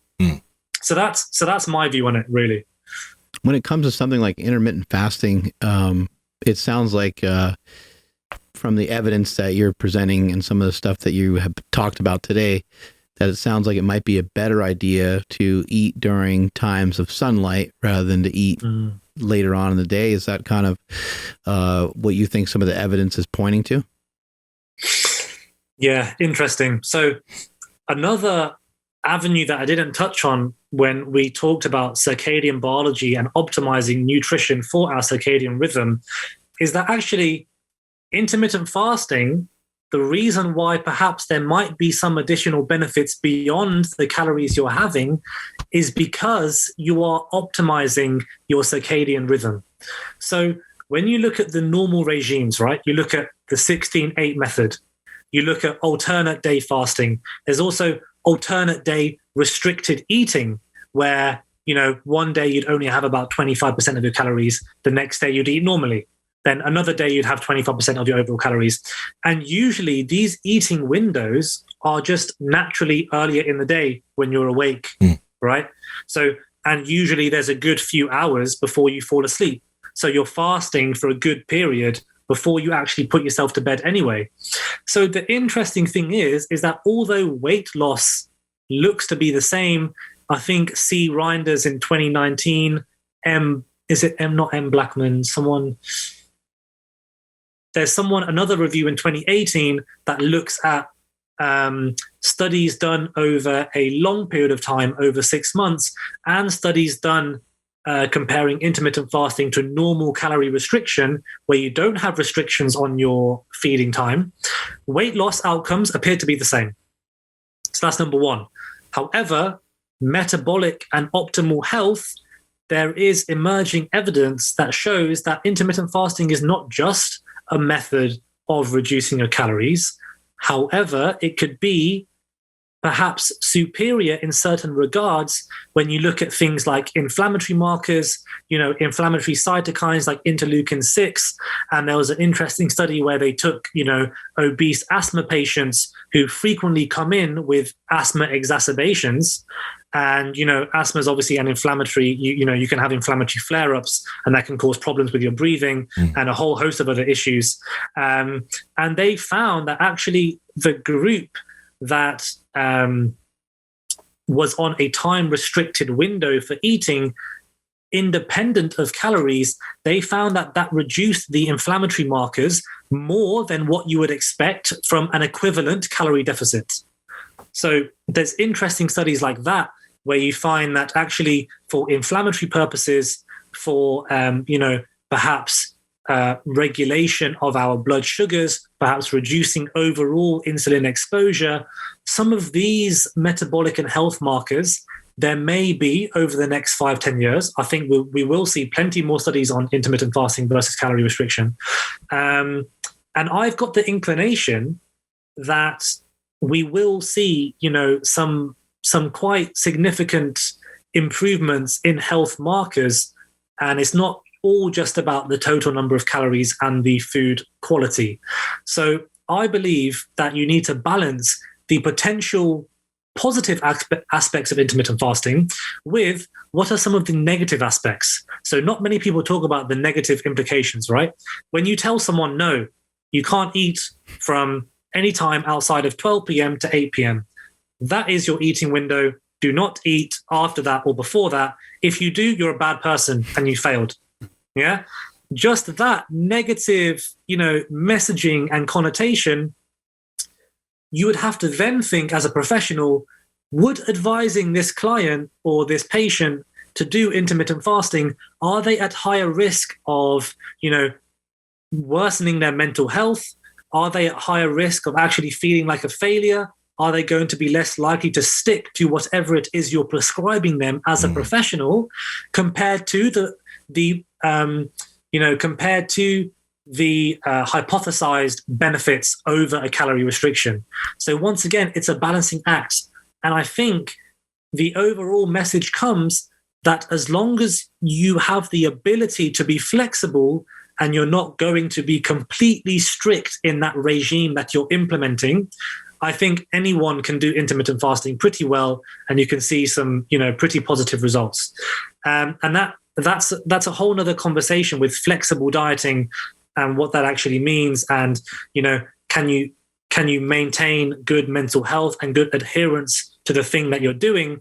Speaker 4: So that's my view on it, really.
Speaker 1: When it comes to something like intermittent fasting, it sounds like from the evidence that you're presenting and some of the stuff that you have talked about today, that it sounds like it might be a better idea to eat during times of sunlight rather than to eat later on in the day. Is that kind of what you think some of the evidence is pointing to?
Speaker 4: Yeah, interesting. So another avenue that I didn't touch on when we talked about circadian biology and optimizing nutrition for our circadian rhythm is that actually intermittent fasting, the reason why perhaps there might be some additional benefits beyond the calories you're having, is because you are optimizing your circadian rhythm. So when you look at the normal regimes, right, you look at the 16-8 method. You look at alternate day fasting. There's also alternate day restricted eating, where, one day you'd only have about 25% of your calories. The next day you'd eat normally. Then another day you'd have 25% of your overall calories. And usually these eating windows are just naturally earlier in the day when you're awake, right? So, and usually there's a good few hours before you fall asleep. So you're fasting for a good period before you actually put yourself to bed anyway. So the interesting thing is that although weight loss looks to be the same, I think C. Reinders in 2019, not M. Blackman, another review in 2018 that looks at studies done over a long period of time, over 6 months, and studies done comparing intermittent fasting to normal calorie restriction, where you don't have restrictions on your feeding time. Weight loss outcomes appear to be the same. So that's number one. However, metabolic and optimal health, there is emerging evidence that shows that intermittent fasting is not just a method of reducing your calories. However, it could be perhaps superior in certain regards when you look at things like inflammatory markers, inflammatory cytokines like interleukin-6. And there was an interesting study where they took, obese asthma patients who frequently come in with asthma exacerbations. And, asthma is obviously an inflammatory, you can have inflammatory flare-ups, and that can cause problems with your breathing and a whole host of other issues. And they found that actually the group that was on a time-restricted window for eating, independent of calories, they found that reduced the inflammatory markers more than what you would expect from an equivalent calorie deficit. So there's interesting studies like that, where you find that actually for inflammatory purposes, for, perhaps regulation of our blood sugars, perhaps reducing overall insulin exposure, some of these metabolic and health markers, there may be over the next 5-10 years. I think we will see plenty more studies on intermittent fasting versus calorie restriction. And I've got the inclination that we will see, some quite significant improvements in health markers. And it's not all just about the total number of calories and the food quality. So I believe that you need to balance the potential positive aspects of intermittent fasting with what are some of the negative aspects. So not many people talk about the negative implications, right? When you tell someone, no, you can't eat from any time outside of 12 p.m. to 8 p.m., that is your eating window. Do not eat after that or before that. If you do, you're a bad person and you failed. Yeah. Just that negative, messaging and connotation, you would have to then think as a professional, would advising this client or this patient to do intermittent fasting, are they at higher risk of, worsening their mental health? Are they at higher risk of actually feeling like a failure? Are they going to be less likely to stick to whatever it is you're prescribing them as a professional, compared to the hypothesized benefits over a calorie restriction? So once again, it's a balancing act. And I think the overall message comes that as long as you have the ability to be flexible and you're not going to be completely strict in that regime that you're implementing, I think anyone can do intermittent fasting pretty well, and you can see some, pretty positive results. And that's a whole nother conversation with flexible dieting and what that actually means. And, can you maintain good mental health and good adherence to the thing that you're doing,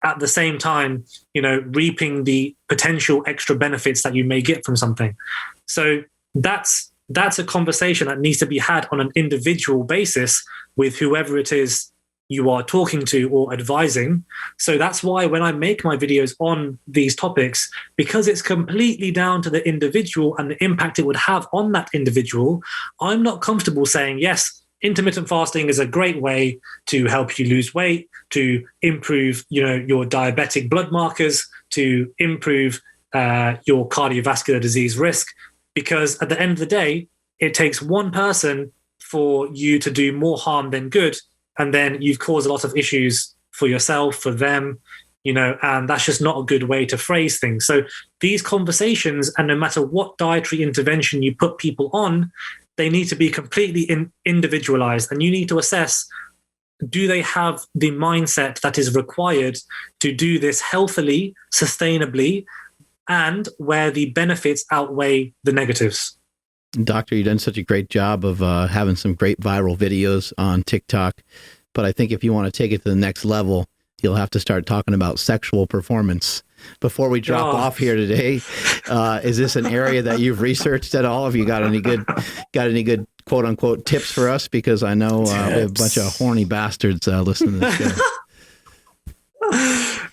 Speaker 4: at the same time, reaping the potential extra benefits that you may get from something. So that's a conversation that needs to be had on an individual basis with whoever it is you are talking to or advising. So that's why when I make my videos on these topics, because it's completely down to the individual and the impact it would have on that individual, I'm not comfortable saying, yes, intermittent fasting is a great way to help you lose weight, to improve, your diabetic blood markers, to improve your cardiovascular disease risk. Because at the end of the day, it takes one person for you to do more harm than good. And then you've caused a lot of issues for yourself, for them, and that's just not a good way to phrase things. So these conversations, and no matter what dietary intervention you put people on, they need to be completely individualized. And you need to assess, do they have the mindset that is required to do this healthily, sustainably, and where the benefits outweigh the negatives?
Speaker 1: Doctor, you've done such a great job of having some great viral videos on TikTok. But I think if you want to take it to the next level, you'll have to start talking about sexual performance. Before we drop off here today, is this an area that you've researched at all? Have you got any good quote unquote tips for us? Because I know we have a bunch of horny bastards listening to this show.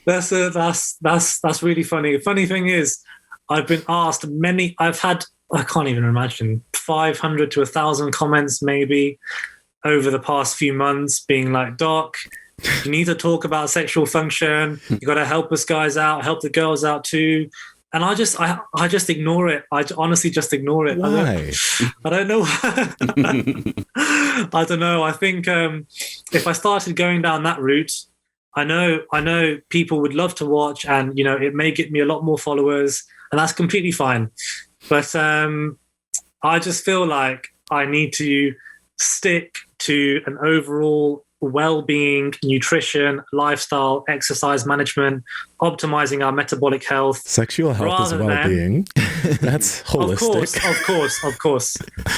Speaker 4: That's really funny. The funny thing is, I've been asked I can't even imagine, 500 to 1,000 comments maybe over the past few months being like, Doc, you need to talk about sexual function. You got to help us guys out, help the girls out too. And I just ignore it. I honestly just ignore it.
Speaker 2: Why?
Speaker 4: I don't know. I don't know. I think if I started going down that route, I know people would love to watch, and it may get me a lot more followers, and that's completely fine. But I just feel like I need to stick to an overall well-being, nutrition, lifestyle, exercise management, optimizing our metabolic health.
Speaker 2: Sexual health is well-being. That's holistic.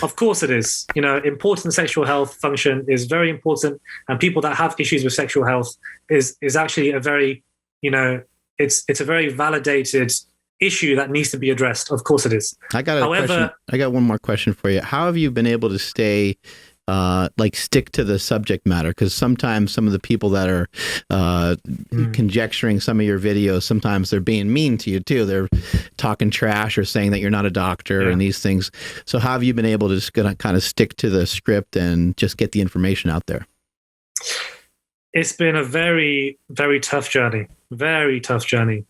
Speaker 4: Of course it is. Important sexual health function is very important, and people that have issues with sexual health is actually a very, it's a very validated issue that needs to be addressed. Of course it is.
Speaker 1: I got one more question for you. How have you been able to stay stick to the subject matter? Because sometimes some of the people that are conjecturing some of your videos, sometimes they're being mean to you too. They're talking trash or saying that you're not a doctor and these things. So how have you been able to just kind of stick to the script and just get the information out there?
Speaker 4: It's been a very, very tough journey. Very tough journey.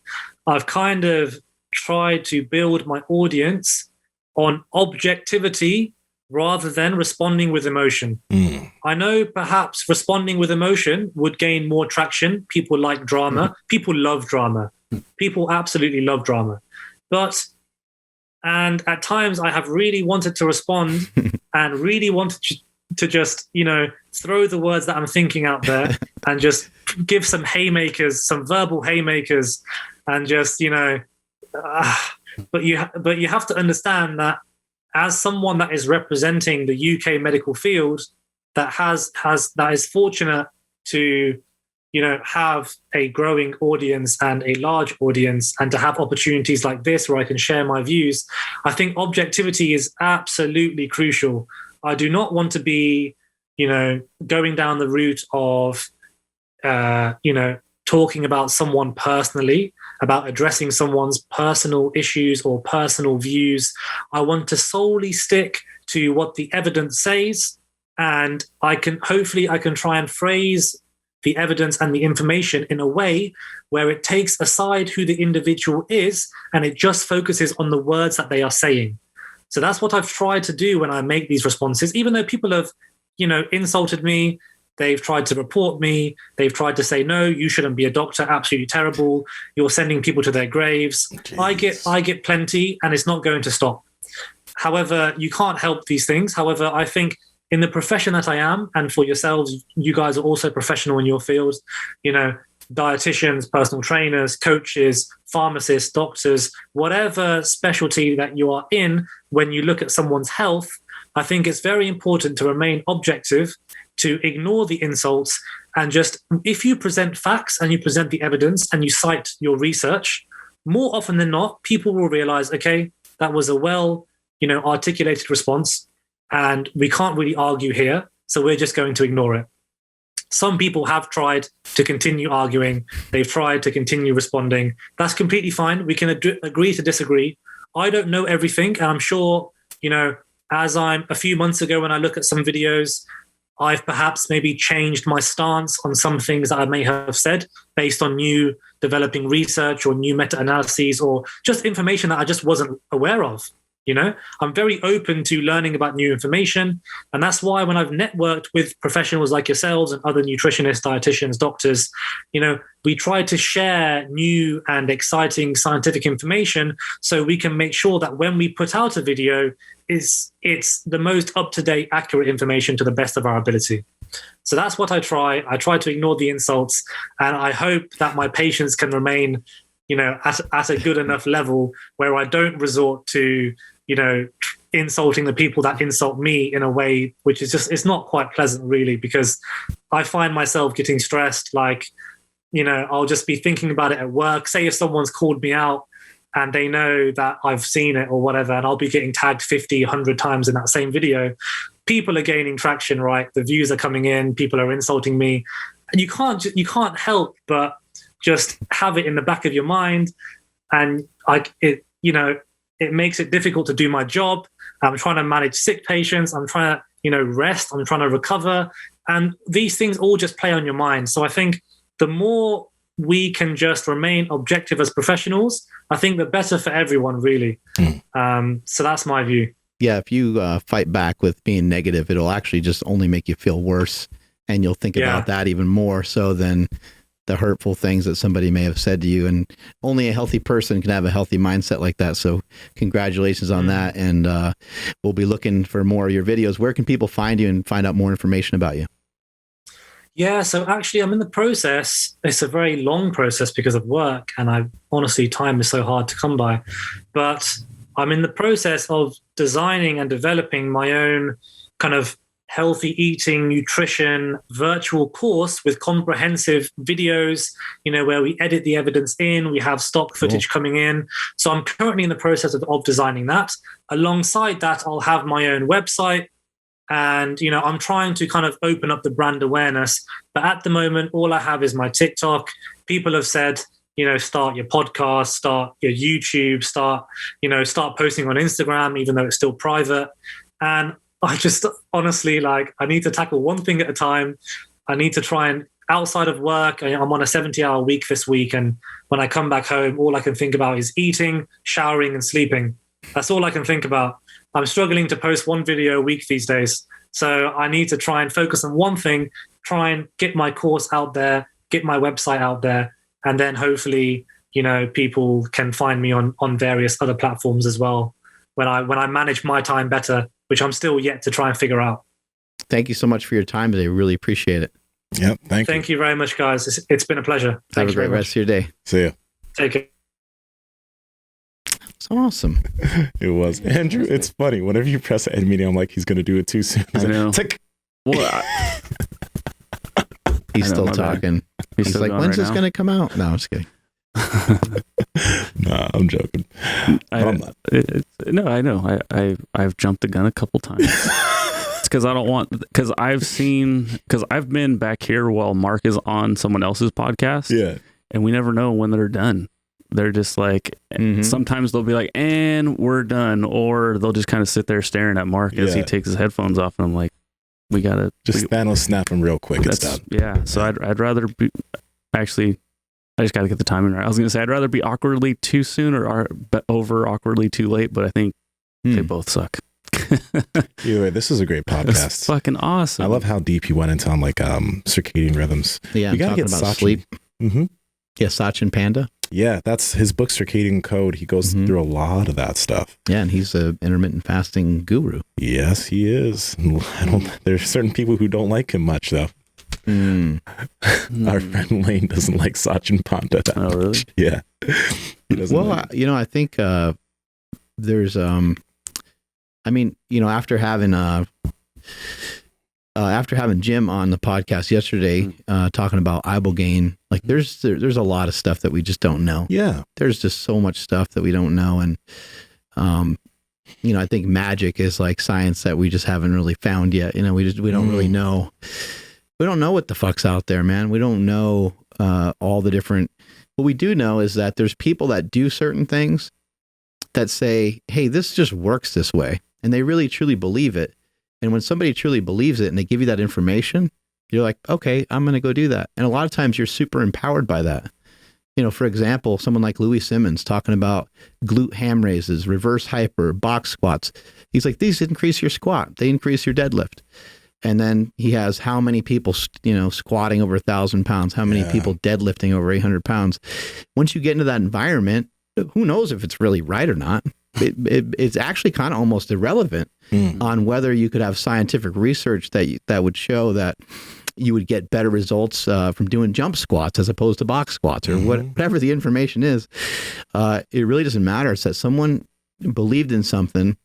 Speaker 4: I've kind of tried to build my audience on objectivity rather than responding with emotion. I know perhaps responding with emotion would gain more traction. People like drama. People love drama. People absolutely love drama. And at times I have really wanted to respond and really wanted to just, throw the words that I'm thinking out there and just give some haymakers, some verbal haymakers, and just, but you have to understand that as someone that is representing the UK medical field that is fortunate to, have a growing audience and a large audience, and to have opportunities like this where I can share my views, I think objectivity is absolutely crucial. I do not want to be, going down the route of, talking about someone personally, about addressing someone's personal issues or personal views. I want to solely stick to what the evidence says, and I can try and phrase the evidence and the information in a way where it takes aside who the individual is and it just focuses on the words that they are saying. So that's what I've tried to do when I make these responses, even though people have, insulted me. They've tried to report me. They've tried to say, no, you shouldn't be a doctor. Absolutely terrible. You're sending people to their graves. Jeez. I get plenty, and it's not going to stop. However, you can't help these things. However, I think in the profession that I am, and for yourselves, you guys are also professional in your field, dietitians, personal trainers, coaches, pharmacists, doctors, whatever specialty that you are in, when you look at someone's health, I think it's very important to remain objective, to ignore the insults, and just, if you present facts and you present the evidence and you cite your research, more often than not, people will realize, okay, that was a well, articulated response, and we can't really argue here, so we're just going to ignore it. Some people have tried to continue arguing. They've tried to continue responding. That's completely fine. We can agree to disagree. I don't know everything, and I'm sure, as a few months ago when I look at some videos, I've perhaps maybe changed my stance on some things that I may have said based on new developing research or new meta-analyses or just information that I just wasn't aware of. I'm very open to learning about new information. And that's why when I've networked with professionals like yourselves and other nutritionists, dietitians, doctors, we try to share new and exciting scientific information so we can make sure that when we put out a video, it's the most up-to-date, accurate information to the best of our ability. So that's what I try. I try to ignore the insults, and I hope that my patience can remain, at a good enough level where I don't resort to, insulting the people that insult me in a way which is just, it's not quite pleasant really, because I find myself getting stressed. Like, I'll just be thinking about it at work. Say if someone's called me out and they know that I've seen it or whatever, and I'll be getting tagged 50, 100 times in that same video. People are gaining traction, right? The views are coming in, people are insulting me. And you can't help but just have it in the back of your mind. And it makes it difficult to do my job. I'm trying to manage sick patients. I'm trying to, rest. I'm trying to recover. And these things all just play on your mind. So I think the more we can just remain objective as professionals, I think the better for everyone, really. So that's my view.
Speaker 1: Yeah, if you fight back with being negative, it'll actually just only make you feel worse, and you'll think about that even more so than the hurtful things that somebody may have said to you. And only a healthy person can have a healthy mindset like that. So congratulations on that. And we'll be looking for more of your videos. Where can people find you and find out more information about you?
Speaker 4: Yeah, so actually I'm in the process. It's a very long process because of work, and honestly, time is so hard to come by. But I'm in the process of designing and developing my own kind of healthy eating, nutrition, virtual course with comprehensive videos, where we edit the evidence in, we have stock footage coming in. So I'm currently in the process of designing that. Alongside that, I'll have my own website. And, I'm trying to kind of open up the brand awareness. But at the moment, all I have is my TikTok. People have said, start your podcast, start your YouTube, start posting on Instagram, even though it's still private. And I just honestly, I need to tackle one thing at a time. I need to try and, outside of work, I'm on a 70-hour week this week. And when I come back home, all I can think about is eating, showering, and sleeping. That's all I can think about. I'm struggling to post one video a week these days. So I need to try and focus on one thing, try and get my course out there, get my website out there. And then hopefully, people can find me on various other platforms as well when I manage my time better, which I'm still yet to try and figure out.
Speaker 1: Thank you so much for your time today. Really appreciate it.
Speaker 2: Yep.
Speaker 4: Thank you very much, guys. It's been a pleasure.
Speaker 1: Have a great rest of your day.
Speaker 2: See ya.
Speaker 4: Take care.
Speaker 1: It's awesome.
Speaker 2: It was. Andrew, it's funny. Whenever you press end meeting, I'm like, he's going to do it too soon.
Speaker 3: I know.
Speaker 2: Tick.
Speaker 3: Well,
Speaker 1: He's still talking. He's
Speaker 3: still
Speaker 1: like,
Speaker 3: going
Speaker 1: when's
Speaker 3: right
Speaker 1: this
Speaker 3: now?
Speaker 1: going to come out? No, I'm just kidding.
Speaker 2: Nah, I'm joking. I'm not.
Speaker 3: No, I know. I've jumped the gun a couple times. It's because I've been back here while Mark is on someone else's podcast.
Speaker 2: Yeah.
Speaker 3: And we never know when they're done. They're just like, sometimes they'll be like, and we're done. Or they'll just kind of sit there staring at Mark as he takes his headphones off. And I'm like, we got to
Speaker 2: just Thanos snap him real quick. It's done.
Speaker 3: Yeah. So I'd rather be, actually, I just got to get the timing right. I was going to say, I'd rather be awkwardly too soon or over awkwardly too late, but I think they both suck.
Speaker 2: Either way, this is a great podcast.
Speaker 3: It's fucking awesome.
Speaker 2: I love how deep you went into on circadian rhythms.
Speaker 1: Yeah,
Speaker 2: we gotta
Speaker 1: talking
Speaker 2: get
Speaker 1: about
Speaker 2: Sachin.
Speaker 1: sleep.
Speaker 2: Mm-hmm.
Speaker 1: Yeah, Sachin Panda.
Speaker 2: Yeah, that's his book, Circadian Code. He goes through a lot of that stuff.
Speaker 1: Yeah, and he's an intermittent fasting guru.
Speaker 2: Yes, he is. There's certain people who don't like him much, though. Our friend Lane doesn't like Sachin Panda that much.
Speaker 3: Really?
Speaker 2: Yeah. He doesn't like it.
Speaker 1: I think there's after having Jim on the podcast yesterday, talking about ibogaine, like there's a lot of stuff that we just don't know.
Speaker 2: Yeah.
Speaker 1: There's just so much stuff that we don't know. And, I think magic is like science that we just haven't really found yet. We don't really know. We don't know what the fuck's out there, man. We don't know all the different, what we do know is that there's people that do certain things that say, hey, this just works this way. And they really truly believe it. And when somebody truly believes it and they give you that information, you're like, okay, I'm going to go do that. And a lot of times you're super empowered by that. for example, someone like Louis Simmons talking about glute ham raises, reverse hyper, box squats. He's like, these increase your squat. They increase your deadlift. And then he has how many people, squatting over 1,000 pounds, how many people deadlifting over 800 pounds. Once you get into that environment, who knows if it's really right or not? It's actually kind of almost irrelevant on whether you could have scientific research that would show that you would get better results from doing jump squats as opposed to box squats or whatever the information is. It really doesn't matter. It's that someone believed in something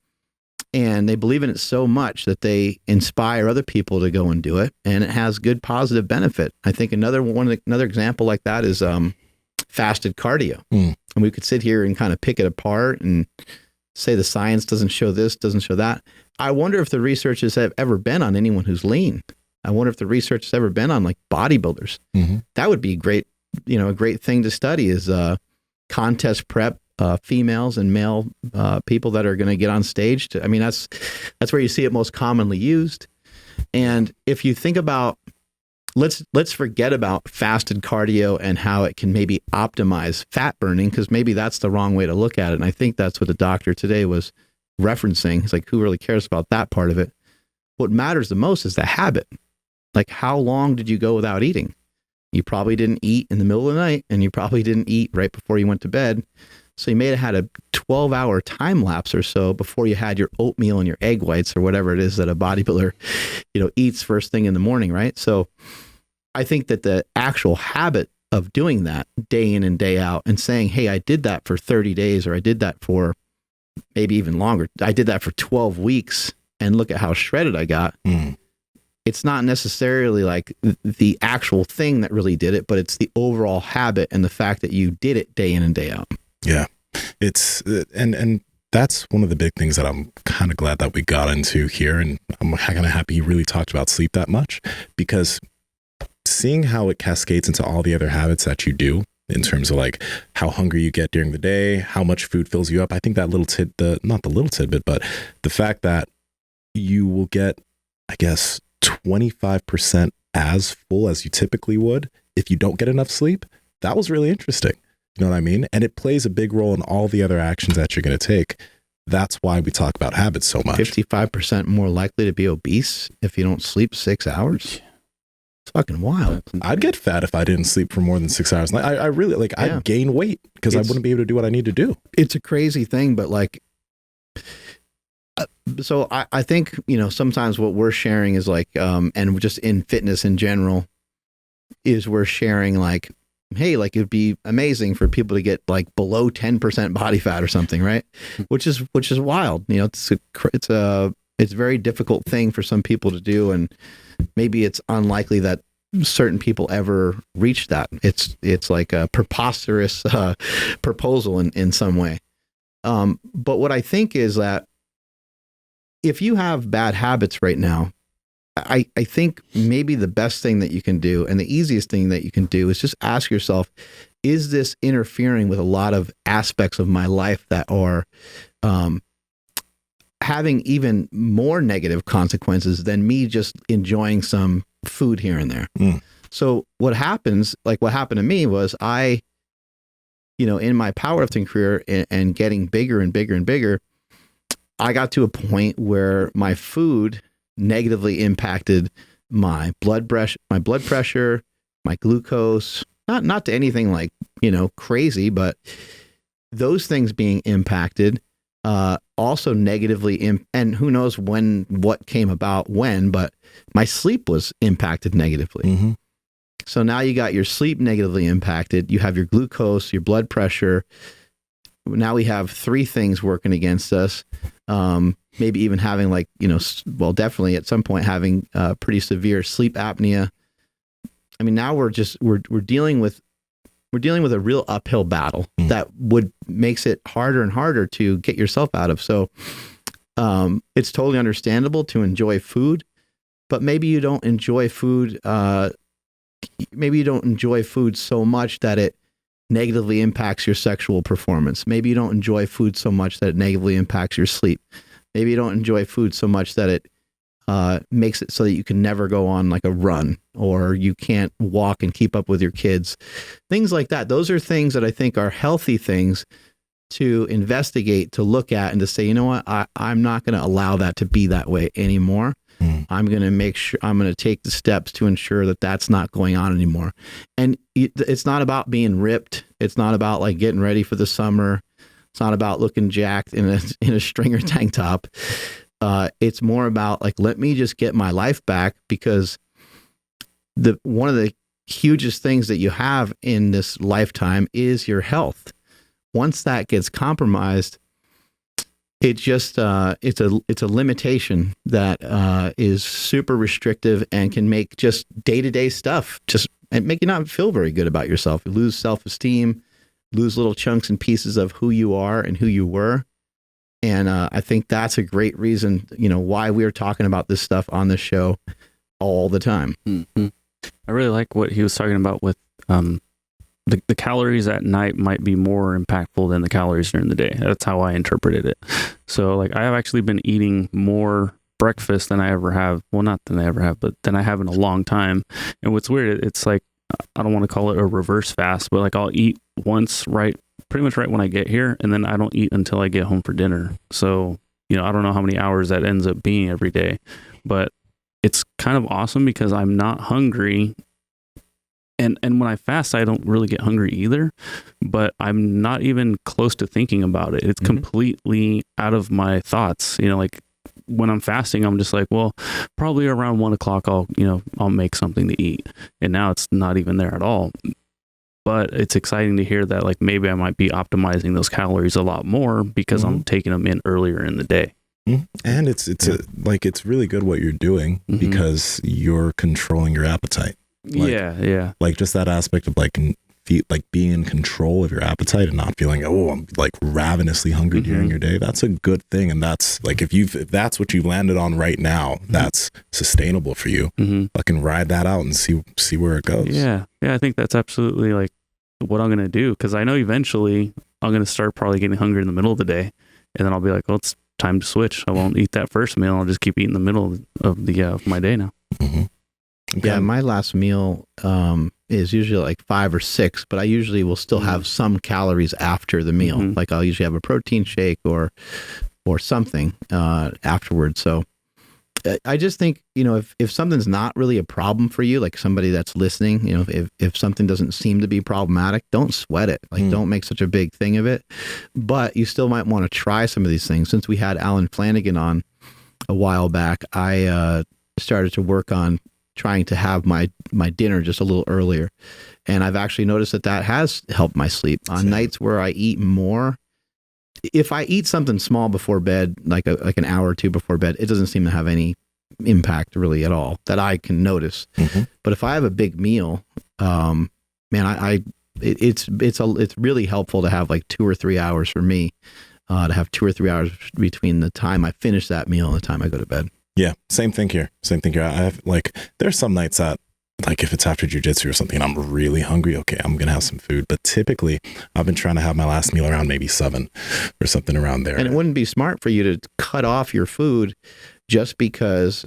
Speaker 1: and they believe in it so much that they inspire other people to go and do it, and it has good positive benefit. I think another example like that is fasted cardio. And we could sit here and kind of pick it apart and say the science doesn't show this, doesn't show that. I wonder if the research has ever been on anyone who's lean. I wonder if the research has ever been on like bodybuilders. That would be great. A great thing to study is contest prep, females and male people that are going to get on stage. That's where you see it most commonly used. And if you think about, let's forget about fasted cardio and how it can maybe optimize fat burning, because maybe that's the wrong way to look at it. And I think that's what the doctor today was referencing. It's like, who really cares about that part of it? What matters the most is the habit. Like, how long did you go without eating? You probably didn't eat in the middle of the night, and you probably didn't eat right before you went to bed. So you may have had a 12-hour time lapse or so before you had your oatmeal and your egg whites or whatever it is that a bodybuilder, eats first thing in the morning, right? So I think that the actual habit of doing that day in and day out and saying, hey, I did that for 30 days, or I did that for maybe even longer. I did that for 12 weeks, and look at how shredded I got. It's not necessarily like the actual thing that really did it, but it's the overall habit and the fact that you did it day in and day out.
Speaker 2: Yeah. It's, and that's one of the big things that I'm kind of glad that we got into here. And I'm kind of happy you really talked about sleep that much, because seeing how it cascades into all the other habits that you do in terms of like how hungry you get during the day, how much food fills you up. I think that not the little tidbit, but the fact that you will get, I guess, 25% as full as you typically would if you don't get enough sleep. That was really interesting. You know what I mean? And it plays a big role in all the other actions that you're going to take. That's why we talk about habits so much. 55%
Speaker 1: more likely to be obese if you don't sleep 6 hours. It's fucking wild.
Speaker 2: I'd get fat if I didn't sleep for more than 6 hours. I really I'd gain weight because I wouldn't be able to do what I need to do.
Speaker 1: It's a crazy thing, but so I think, sometimes what we're sharing is and just in fitness in general, is we're sharing hey, it'd be amazing for people to get below 10% body fat or something, right? Which is wild. It's a very difficult thing for some people to do, and maybe it's unlikely that certain people ever reach that. It's like a preposterous proposal in some way. But what I think is that if you have bad habits right now, I think maybe the best thing that you can do and the easiest thing that you can do is just ask yourself, is this interfering with a lot of aspects of my life that are having even more negative consequences than me just enjoying some food here and there? So what happened to me was in my powerlifting career and getting bigger and bigger and bigger, I got to a point where my food negatively impacted my blood pressure, my glucose, not to anything crazy, but those things being impacted also negatively, and who knows what came about when, but my sleep was impacted negatively. So now you got your sleep negatively impacted. You have your glucose, your blood pressure. Now we have three things working against us. Maybe even having definitely at some point having pretty severe sleep apnea. I mean, now we're dealing with a real uphill battle that makes it harder and harder to get yourself out of. So it's totally understandable to enjoy food, but maybe you don't enjoy food. Maybe you don't enjoy food so much that it negatively impacts your sexual performance. Maybe you don't enjoy food so much that it negatively impacts your sleep. Maybe you don't enjoy food so much that it makes it so that you can never go on like a run, or you can't walk and keep up with your kids, things like that. Those are things that I think are healthy things to investigate, to look at, and to say, you know what, I'm not going to allow that to be that way anymore. I'm going to make sure, I'm going to take the steps to ensure that that's not going on anymore. And it's not about being ripped. It's not about like getting ready for the summer. It's not about looking jacked in a stringer tank top. It's more about like, let me just get my life back, because one of the hugest things that you have in this lifetime is your health. Once that gets compromised, it just it's a limitation that is super restrictive and can make just day-to-day stuff and make you not feel very good about yourself. You lose self-esteem, lose little chunks and pieces of who you are and who you were. And I think that's a great reason, why we're talking about this stuff on this show all the time.
Speaker 3: Mm-hmm. I really like what he was talking about with the calories at night might be more impactful than the calories during the day. That's how I interpreted it. So like I have actually been eating more breakfast than I ever have. Well, not than I ever have, but than I have in a long time. And what's weird, it's like, I don't want to call it a reverse fast, but like I'll eat once pretty much right when I get here, and then I don't eat until I get home for dinner. So, I don't know how many hours that ends up being every day, but it's kind of awesome because I'm not hungry. And when I fast, I don't really get hungry either, but I'm not even close to thinking about it. It's completely out of my thoughts. Like when I'm fasting, I'm just like, well, probably around 1 o'clock, I'll make something to eat. And now it's not even there at all. But it's exciting to hear that like maybe I might be optimizing those calories a lot more because I'm taking them in earlier in the day.
Speaker 2: And it's really good what you're doing because you're controlling your appetite.
Speaker 3: Yeah.
Speaker 2: Like just that aspect of like being in control of your appetite and not feeling, I'm like ravenously hungry during your day. That's a good thing. And that's like, if that's what you've landed on right now, that's sustainable for you. Fucking ride that out and see where it goes.
Speaker 3: Yeah. I think that's absolutely like what I'm going to do. Cause I know eventually I'm going to start probably getting hungry in the middle of the day, and then I'll be like, well, it's time to switch. I won't eat that first meal. I'll just keep eating the middle of my day now.
Speaker 1: Yeah, my last meal is usually like 5 or 6, but I usually will still have some calories after the meal. Like I'll usually have a protein shake or something afterwards. So I just think, if something's not really a problem for you, like somebody that's listening, if something doesn't seem to be problematic, don't sweat it. Like don't make such a big thing of it. But you still might want to try some of these things. Since we had Alan Flanagan on a while back, I started to work on trying to have my dinner just a little earlier. And I've actually noticed that has helped my sleep. On nights where I eat more, if I eat something small before bed, like an hour or two before bed, it doesn't seem to have any impact really at all that I can notice. But if I have a big meal, it's really helpful to have like 2 or 3 hours for me, to have 2 or 3 hours between the time I finish that meal and the time I go to bed.
Speaker 2: Yeah, same thing here. I have there's some nights that like if it's after jujitsu or something, and I'm really hungry. Okay, I'm gonna have some food. But typically, I've been trying to have my last meal around maybe 7 or something around there.
Speaker 1: And it wouldn't be smart for you to cut off your food just because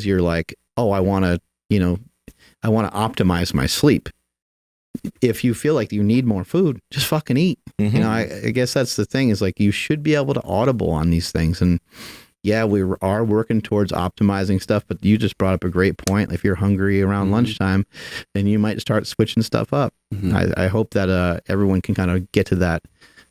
Speaker 1: you're like, oh, I want to optimize my sleep. If you feel like you need more food, just fucking eat. I guess that's the thing, is like you should be able to audible on these things. And yeah, we are working towards optimizing stuff, but you just brought up a great point. If you're hungry around lunchtime, then you might start switching stuff up. I hope that everyone can kind of get to that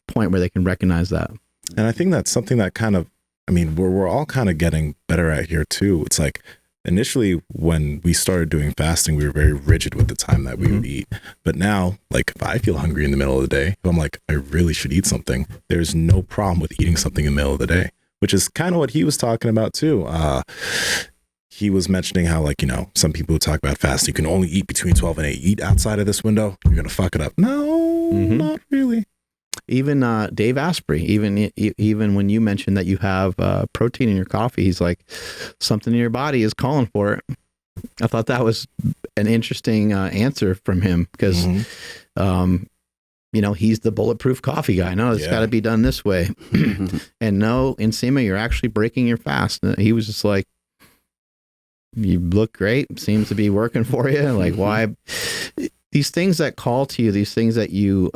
Speaker 1: point where they can recognize that.
Speaker 2: And I think that's something that kind of, we're all kind of getting better at here too. It's like initially when we started doing fasting, we were very rigid with the time that we would eat. But now, like if I feel hungry in the middle of the day, if I'm like, I really should eat something, there's no problem with eating something in the middle of the day. Which is kind of what he was talking about too. He was mentioning how some people who talk about fasting, you can only eat between 12 and 8. Eat outside of this window, you're going to fuck it up. No, not really.
Speaker 1: Even Dave Asprey, even when you mentioned that you have protein in your coffee, he's like, something in your body is calling for it. I thought that was an interesting answer from him because he's the bulletproof coffee guy. No, it's got to be done this way. And no, Nsima, you're actually breaking your fast. And he was just like, you look great. Seems to be working for you. Like, why? These things that call to you, these things that you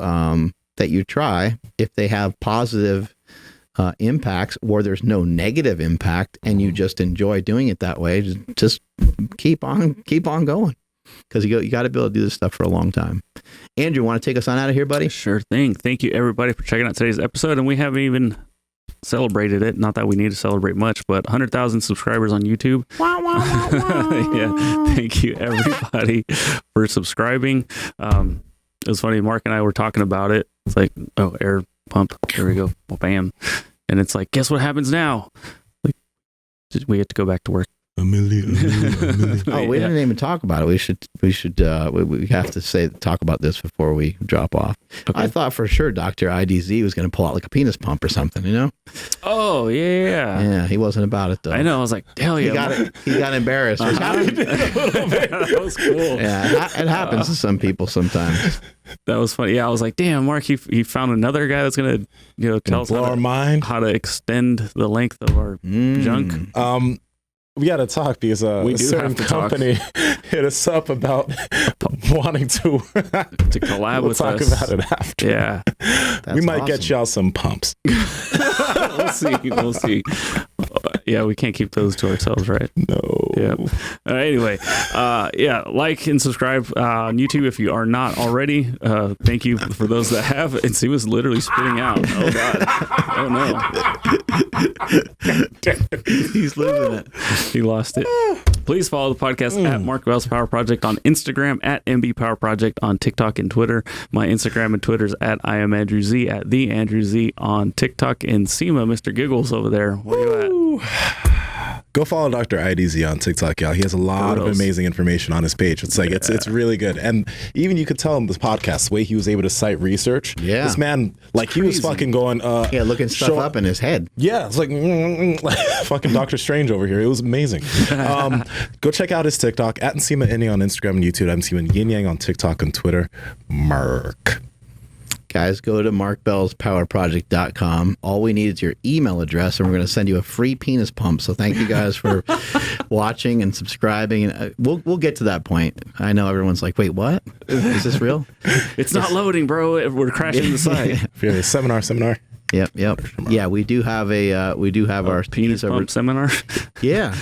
Speaker 1: try, if they have positive impacts or there's no negative impact and you just enjoy doing it that way, just keep on going, because you got to be able to do this stuff for a long time. Andrew, want to take us on out of here, buddy?
Speaker 3: Sure thing. Thank you, everybody, for checking out today's episode. And we haven't even celebrated it. Not that we need to celebrate much, but 100,000 subscribers on YouTube. Yeah. Thank you, everybody, for subscribing. It was funny. Mark and I were talking about it. It's like, oh, air pump. There we go. Well, bam. And it's like, guess what happens now? Like, we get to go back to work.
Speaker 2: A million.
Speaker 1: Oh, we didn't even talk about it. We have to talk about this before we drop off. Okay. I thought for sure Dr. IDZ was going to pull out like a penis pump or something,
Speaker 3: Oh, yeah.
Speaker 1: Yeah, he wasn't about it though.
Speaker 3: I know. I was like, hell yeah.
Speaker 1: He got embarrassed.
Speaker 3: That was cool.
Speaker 1: Yeah, it happens to some people sometimes.
Speaker 3: That was funny. Yeah, I was like, damn, Mark, he found another guy that's going to, tell us how to extend the length of our junk.
Speaker 2: We got to talk because a certain company hit us up about wanting to
Speaker 3: collab with us.
Speaker 2: We'll talk about it after.
Speaker 3: Yeah.
Speaker 2: We might get y'all some pumps.
Speaker 3: We'll see. Yeah, we can't keep those to ourselves, right?
Speaker 2: No.
Speaker 3: Yeah. Anyway, like and subscribe on YouTube if you are not already. Thank you for those that have. And he was literally spitting out. Oh, God. Oh, no.
Speaker 1: He's losing it.
Speaker 3: He lost it. Please follow the podcast at Mark Bell's Power Project on Instagram, at MB Power Project on TikTok and Twitter. My Instagram and Twitter is at I am Andrew Z, at the Andrew Z on TikTok. And Nsima, Mr. Giggles over there. Where you at?
Speaker 2: Go follow Dr. IDZ on TikTok, y'all. He has a lot of amazing information on his page. It's like it's really good. And even you could tell him this podcast, the way he was able to cite research.
Speaker 1: Yeah.
Speaker 2: This man, like he was fucking going
Speaker 1: looking stuff up in his head.
Speaker 2: Yeah, it's like fucking Doctor Strange over here. It was amazing. Go check out his TikTok at Nsima Inyang on Instagram and YouTube, at Nsima Inyang on TikTok and Twitter. Mark.
Speaker 1: Guys, go to markbellspowerproject.com. All we need is your email address, and we're going to send you a free penis pump. So thank you guys for watching and subscribing. And we'll get to that point. I know everyone's like, wait, what? Is this real?
Speaker 3: It's not loading, bro. We're crashing the site.
Speaker 2: Seminar.
Speaker 1: Yep. Yeah, we do have our
Speaker 3: penis pump seminar.
Speaker 1: Yeah.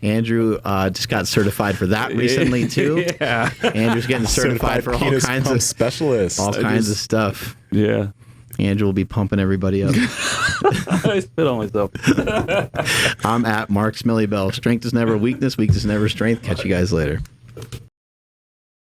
Speaker 1: Andrew just got certified for that recently too.
Speaker 3: Yeah,
Speaker 1: Andrew's getting certified for all kinds of
Speaker 2: specialists,
Speaker 1: all kinds of stuff.
Speaker 3: Yeah,
Speaker 1: Andrew will be pumping everybody up.
Speaker 3: I spit on myself.
Speaker 1: I'm at Mark Smilly Bell. Strength is never weakness. Weakness is never strength. Catch you guys later.